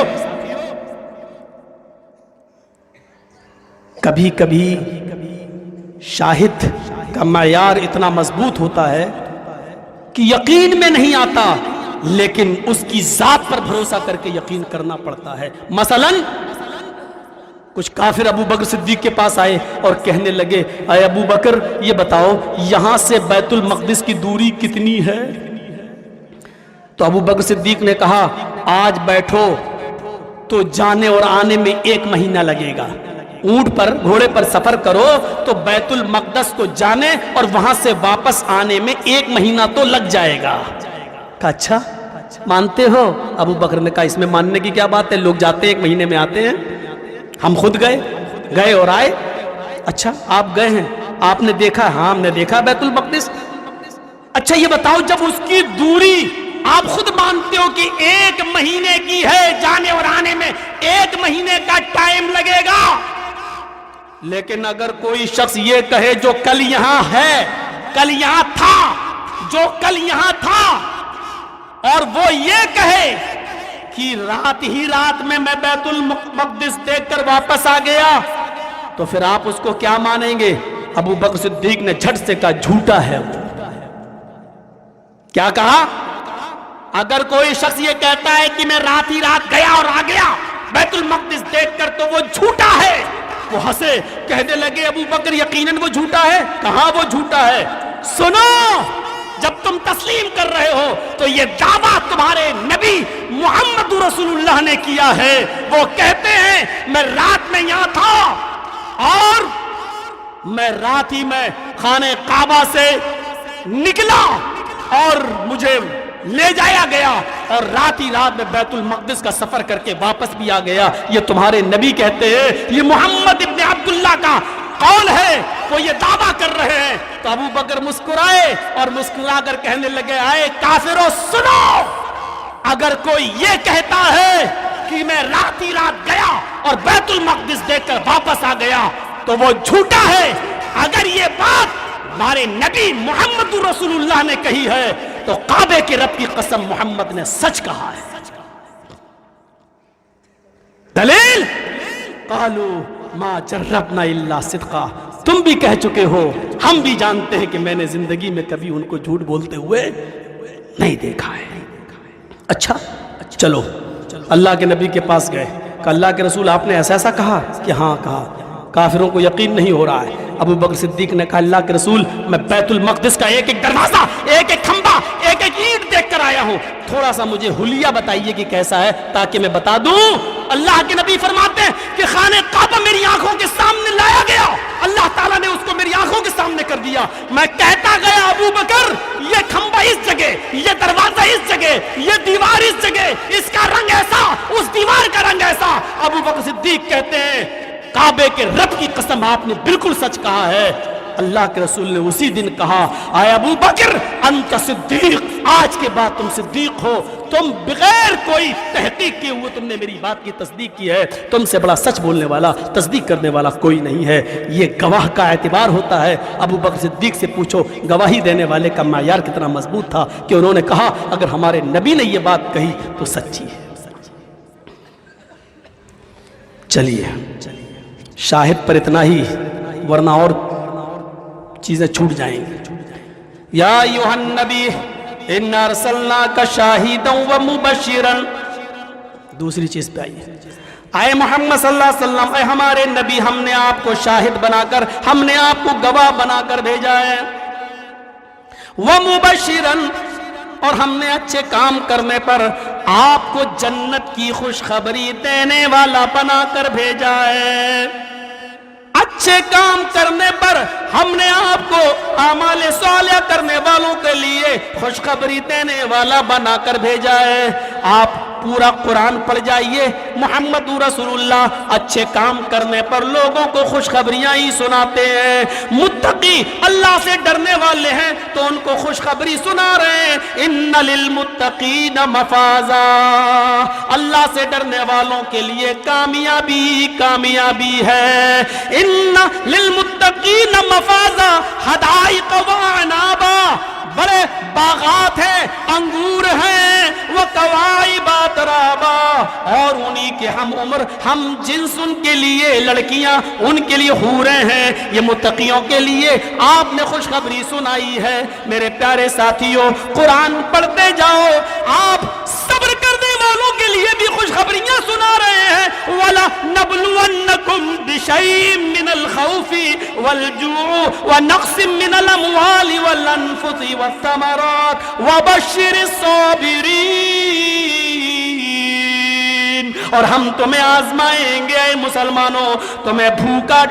کبھی کبھی شاہد کا معیار اتنا مضبوط ہوتا ہے کہ یقین میں نہیں آتا، لیکن اس کی ذات پر بھروسہ کر کے یقین کرنا پڑتا ہے۔ مثلاً کچھ کافر ابو بکر صدیق کے پاس آئے اور کہنے لگے، اے ابو بکر یہ بتاؤ یہاں سے بیت المقدس کی دوری کتنی ہے؟ تو ابو بکر صدیق نے کہا آج بیٹھو تو جانے اور آنے میں 1 مہینہ لگے گا، اونٹ پر گھوڑے پر سفر کرو تو بیت المقدس کو جانے اور وہاں سے واپس آنے میں 1 مہینہ تو لگ جائے گا۔ کہا اچھا مانتے ہو؟ ابو بکر نے کہا اس میں ماننے کی کیا بات ہے، لوگ جاتے ہیں 1 مہینے میں آتے ہیں، ہم خود گئے اور آئے۔ اچھا آپ گئے ہیں، آپ نے دیکھا؟ ہاں ہم نے دیکھا بیت المقدس۔ اچھا یہ بتاؤ جب اس کی دوری آپ خود مانتے ہو کہ 1 مہینے کی ہے، جانے اور آنے میں 1 مہینے کا ٹائم لگے گا، لیکن اگر کوئی شخص یہ کہے جو کل یہاں ہے، کل یہاں تھا، جو کل یہاں تھا، اور وہ یہ کہے کہ رات ہی رات میں بیت المقدس دیکھ کر واپس آ گیا، تو پھر آپ اس کو کیا مانیں گے؟ ابو بکر صدیق نے جھٹ سے کہا جھوٹا ہے وہ۔ کیا کہا؟ اگر کوئی شخص یہ کہتا ہے کہ میں رات ہی رات گیا اور آ گیا بیت المقدس دیکھ کر تو وہ جھوٹا ہے۔ وہ ہنسے، کہنے لگے ابو بکر یقیناً وہ جھوٹا ہے۔ کہاں وہ جھوٹا ہے؟ سنو، جب تم تسلیم کر رہے ہو تو یہ دعویٰ تمہارے نبی محمد رسول اللہ نے کیا ہے۔ وہ کہتے ہیں میں رات میں یہاں تھا اور میں رات ہی میں خانہ کعبہ سے نکلا اور مجھے لے جایا گیا اور رات ہی رات میں بیت المقدس کا سفر کر کے واپس بھی آ گیا۔ یہ تمہارے نبی کہتے ہیں، یہ محمد ابن عبداللہ کا قول ہے، وہ یہ دعویٰ کر رہے ہیں۔ تو ابو بکر مسکرائے اور مسکرا کر کہنے لگے آئے کافرو سنو، اگر کوئی یہ کہتا ہے کہ میں رات ہی رات گیا اور بیت المقدس دیکھ کر واپس آ گیا تو وہ جھوٹا ہے۔ اگر یہ بات ہمارے نبی محمد رسول اللہ نے کہی ہے تو کعبے کے رب کی قسم محمد نے سچ کہا ہے۔ دلیل قالوا ما جربنا الا صدقا، تم بھی کہہ چکے ہو، ہم بھی جانتے ہیں کہ میں نے زندگی میں کبھی ان کو جھوٹ بولتے ہوئے نہیں دیکھا ہے۔ اچھا چلو اللہ کے نبی کے پاس گئے، کہ اللہ کے رسول آپ نے ایسا ایسا کہا؟ کہ ہاں کہا۔ کافروں کو یقین نہیں ہو رہا ہے۔ ابو بکر صدیق نے کہا اللہ کے رسول میں بیت المقدس کا ایک ایک دروازہ، ایک ایک کھمبا، ایک ایک اینٹ دیکھ کر آیا ہوں، تھوڑا سا مجھے حلیہ بتائیے کہ کیسا ہے تاکہ میں بتا دوں۔ اللہ کے نبی فرماتے ہیں کہ خانہ کعبہ میری آنکھوں کے سامنے لایا گیا، اللہ تعالیٰ نے اس کو میری آنکھوں کے سامنے کر دیا۔ میں کہتا گیا ابو بکر یہ کھمبا اس جگہ، یہ دروازہ اس جگہ، یہ دیوار اس جگہ، اس کا رنگ ایسا، اس دیوار کا رنگ ایسا۔ ابو بکر صدیق کہتے ہیں کعبے کے رب کی قسم آپ نے بالکل سچ کہا ہے۔ اللہ کے رسول نے اسی دن کہا اے ابو بکر انت صدیق، آج کے بعد تم صدیق ہو، تم بغیر کوئی تحقیق کیے ہوئے تم نے میری بات کی تصدیق کی ہے، تم سے بڑا سچ بولنے والا، تصدیق کرنے والا کوئی نہیں ہے۔ یہ گواہ کا اعتبار ہوتا ہے۔ ابو بکر صدیق سے پوچھو گواہی دینے والے کا معیار کتنا مضبوط تھا کہ انہوں نے کہا اگر ہمارے نبی نے یہ بات کہی تو سچی ہے۔ چلیے شاہد پر اتنا ہی، ورنہ اور چیزیں چھوٹ جائیں گی۔ یا ایھا النبی انا ارسلناک شاہدا ومبشرا، دوسری چیز پہ آئیے، اے محمد صلی اللہ علیہ وسلم، اے ہمارے نبی، ہم نے آپ کو شاہد بنا کر، ہم نے آپ کو گواہ بنا کر بھیجا ہے، ومبشرا، اور ہم نے اچھے کام کرنے پر آپ کو جنت کی خوشخبری دینے والا بنا کر بھیجا ہے۔ اچھے کام کرنے پر ہم نے آپ کو اعمال صالحہ کرنے والوں کے لیے خوشخبری دینے والا بنا کر بھیجا ہے۔ آپ پورا قرآن پڑھ جائیے، محمد رسول اللہ اچھے کام کرنے پر لوگوں کو خوشخبریاں ہی سناتے ہیں۔ متقی اللہ سے ڈرنے والے ہیں تو ان کو خوشخبری سنا رہے ہیں، ان للمتقین مفازا، اللہ سے ڈرنے والوں کے لیے کامیابی کامیابی ہے۔ ان للمتقین مفازا حدائق وعنابا، بڑے باغات ہیں، انگور ہیں، وکواعب اترابا، اور انہی کے ہم عمر ہم جنس ان کے لیے لڑکیاں، ان کے لیے حوریں ہیں۔ یہ متقیوں کے لیے آپ نے خوشخبری سنائی ہے۔ میرے پیارے ساتھیوں قرآن پڑھتے جاؤ، آپ صبر کرنے والوں کے لیے بھی خوشخبریاں سنا رہے ہیں۔ وَلَنَبْلُوَنَّكُمْ بشيء من الخوف والجوع ونقص من الأموال والأنفس والثمرات وبشر الصابرين. اور ہم تمہیں آزمائیں گے اے مسلمانوں، تمہیں بھوکا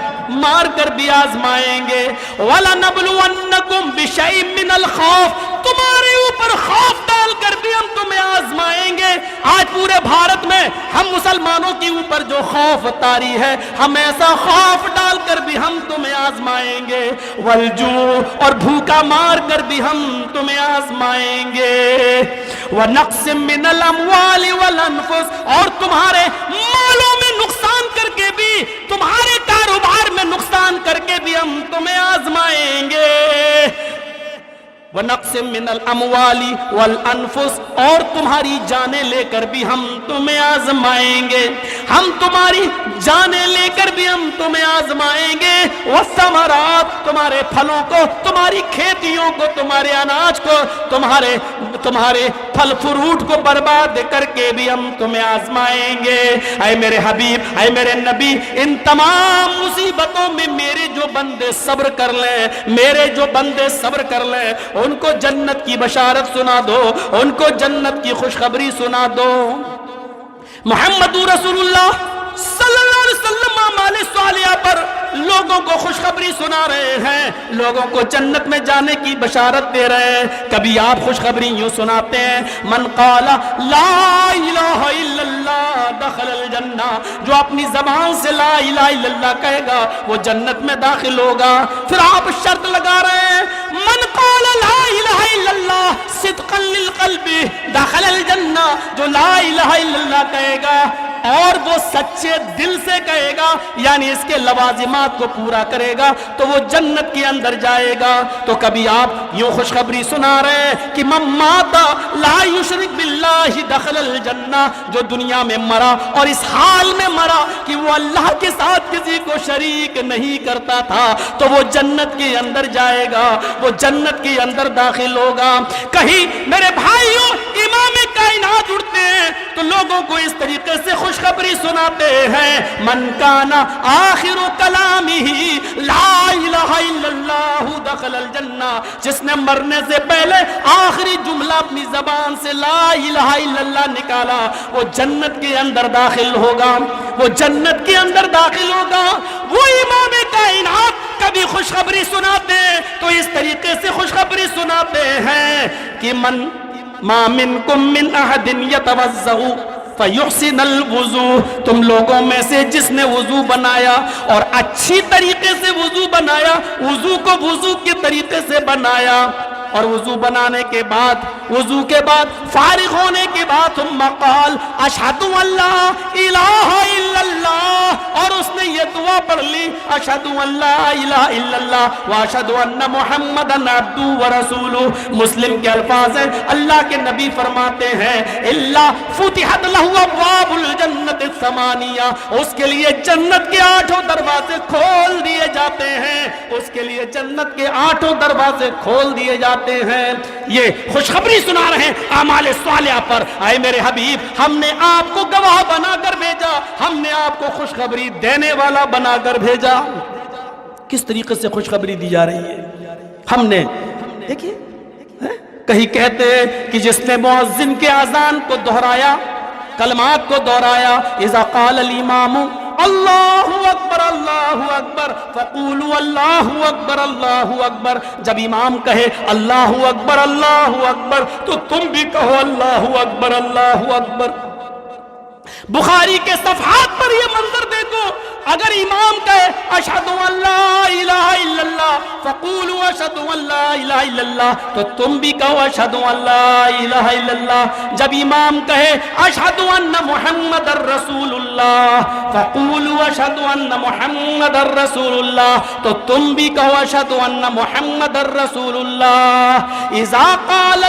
مار کر بھی آزمائیں گے. وَلَنَبْلُوَنَّكُمْ بِشَيْءٍ مِّنَ الْخَوْفِ، تمہارے اوپر خوف ڈال کر بھی ہم تمہیں آزمائیں گے. آج پورے بھارت میں ہم مسلمانوں کے اوپر جو خوف طاری ہے، ہم ایسا خوف ڈال کر بھی ہم تمہیں آزمائیں گے. والجوع، اور بھوکا مار کر بھی ہم تمہیں آزمائیں گے. وَنَقْصٍ مِّنَ الْأَمْوَالِ وَالْأَنفُسِ، اور تمہارے مالوں میں نقصان کر کے بھی، تمہارے کاروبار میں نقصان کر کے بھی ہم تمہیں آزمائیں گے. وَنَقْصٍ مِّنَ الْأَمْوَالِ وَالْأَنفُسِ، اور تمہاری جانیں لے کر بھی ہم تمہیں آزمائیں گے. ہم تمہاری جانیں لے کر بھی ہم تمہیں آزمائیں گے. وَالثَّمَرَاتِ، تمہارے پھلوں کو، تمہاری کھیتیوں کو، تمہارے اناج کو، تمہارے پھل فروٹ کو برباد کر کے بھی ہم تمہیں آزمائیں گے. اے میرے حبیب، اے میرے نبی، ان تمام مصیبتوں میں میرے جو بندے صبر کر لیں، میرے جو بندے صبر کر لیں، ان کو جنت کی بشارت سنا دو، ان کو جنت کی خوشخبری سنا دو. محمد رسول اللہ صلی اللہ علیہ وسلم اعمال صالحہ پر لوگوں کو خوشخبری سنا رہے ہیں، لوگوں کو جنت میں جانے کی بشارت دے رہے ہیں. کبھی آپ خوشخبری یوں سناتے ہیں، من قال لا الہ الا اللہ دخل الجنہ، جو اپنی زبان سے لا الہ الا اللہ کہے گا وہ جنت میں داخل ہوگا. پھر آپ شرط لگا رہے ہیں، من قال لا الہ الا اللہ صدقا للقلب دخل الجنہ، جو لا الہ الا اللہ کہے گا اور وہ سچے دل سے کہے گا، یعنی اس کے لوازمات کو پورا کرے گا، تو وہ جنت کے اندر جائے گا. تو کبھی آپ یوں خوشخبری سنا رہے ہیں کہ من مات لا یشرک باللہ دخل الجنہ، جو دنیا میں مرا اور اس حال میں مرا کہ وہ اللہ کے ساتھ کسی کو شریک نہیں کرتا تھا، تو وہ جنت کے اندر جائے گا، وہ جنت کے اندر داخل ہوگا. کہیں میرے بھائیوں امام کائنات اٹھتے ہیں تو لوگوں کو اس طریقے سے خوشخبری سناتے ہیں، من کان آخر کلامہ لا الہ الا اللہ دخل الجنہ، جس نے مرنے سے پہلے آخری جملہ اپنی زبان سے لا الہ الا اللہ نکالا وہ جنت کے اندر داخل ہوگا، وہ جنت کے اندر داخل ہوگا. وہ امام کائنات کبھی خوشخبری سناتے ہیں تو اس طریقے سے خوشخبری سناتے ہیں کہ ما منکم من احد یتوضؤ فیحسن الوضوء، تم لوگوں میں سے جس نے وضو بنایا اور اچھی طریقے سے وضو بنایا، وضو کو وضو کے طریقے سے بنایا، اور وضو بنانے کے بعد، وضو کے بعد فارغ ہونے کے بعد ثم قال اشہد ان لا الہ الا اللہ، اور اس نے یہ دعا پڑھ لی اشہد ان لا الہ الا اللہ واشہد ان محمدا عبدہ ورسولہ. مسلم کے الفاظ ہیں، اللہ کے نبی فرماتے ہیں الا فتحت لہ ابواب الجنت الثمانیہ، اس کے لیے جنت کے 8 دروازے کھول دیے جاتے ہیں، اس کے لیے جنت کے 8 دروازے کھول دیے جاتے ہیں. یہ خوشخبری سنا رہے ہیں اعمال صالحہ پر. اے میرے حبیب، ہم نے آپ کو گواہ بنا کر بھیجا، ہم نے آپ کو خوشخبری دینے والا بنا کر بھیجا. کس طریقے سے خوشخبری دی جا رہی ہے؟ ہم نے دیکھیے کہیں کہتے ہیں کہ جس نے مؤذن کے اذان کو دہرایا، کلمات کو دہرایا، اذا قال الامام اللہ اکبر اللہ اکبر فقولوا اللہ اکبر اللہ اکبر، جب امام کہے اللہ اکبر تو تم بھی کہو اللہ اکبر اللہ اکبر. بخاری کے صفحات پر یہ منظر دیکھو، اگر امام کہے اشہد ان لا الہ الا اللہ فقولوا اشہد ان لا الہ الا اللہ، تو تم بھی کہو اشہد ان لا الہ الا اللہ. جب امام کہے اشہد ان محمد الرسول اللہ فقولوا اشہد ان محمد الرسول اللہ، تو تم بھی کہو اشہد ان محمد الرسول اللہ. اذا قال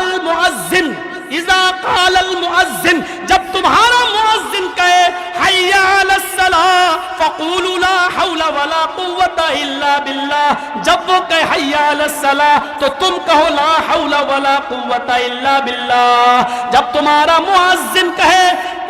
المؤذن، جب تمہارا مؤذن کہے حی علی الصلاۃ فقولوا لا حول ولا قوۃ الا باللہ، جب وہ کہے حی علی الصلاۃ تو تم کہو لا حول ولا قوۃ الا باللہ. جب تمہارا مؤذن کہے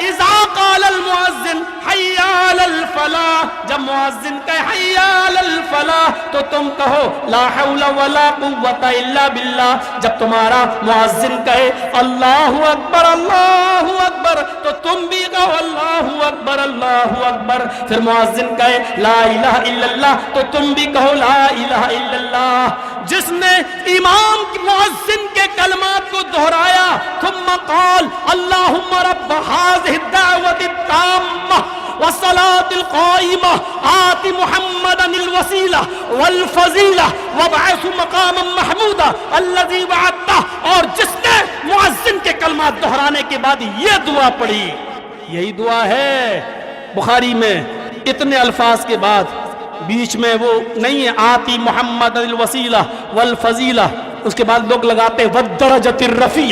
اذا قال المؤذن حی علی الفلاح، جب مؤذن کہے حی علی الفلاح تو تم کہو لا حول ولا قوت الا باللہ. جب تمہارا مؤذن کہے اللہ اکبر تو تم بھی کہو اللہ اکبر اللہ اکبر. پھر مؤذن کہے لا الہ الا اللہ تو تم بھی کہو لا الہ الا اللہ. جس نے امام مؤذن کے کلمات کو دہرایا ثم قال اللہم رب هذه الدعوة التامة والصلاة القائمة آت محمدا الوسيلة والفضيلة وابعثه مقاما محمودا الذي وعدته. اور جس نے مؤذن کے کلمات دہرانے کے بعد یہ دعا پڑھی، یہی دعا ہے بخاری میں اتنے الفاظ کے بعد، بیچ میں وہ نہیں ہے آتی محمد الوسیلہ والفضیلہ، اس کے بعد لوگ لگاتے والدرجۃ الرفیع.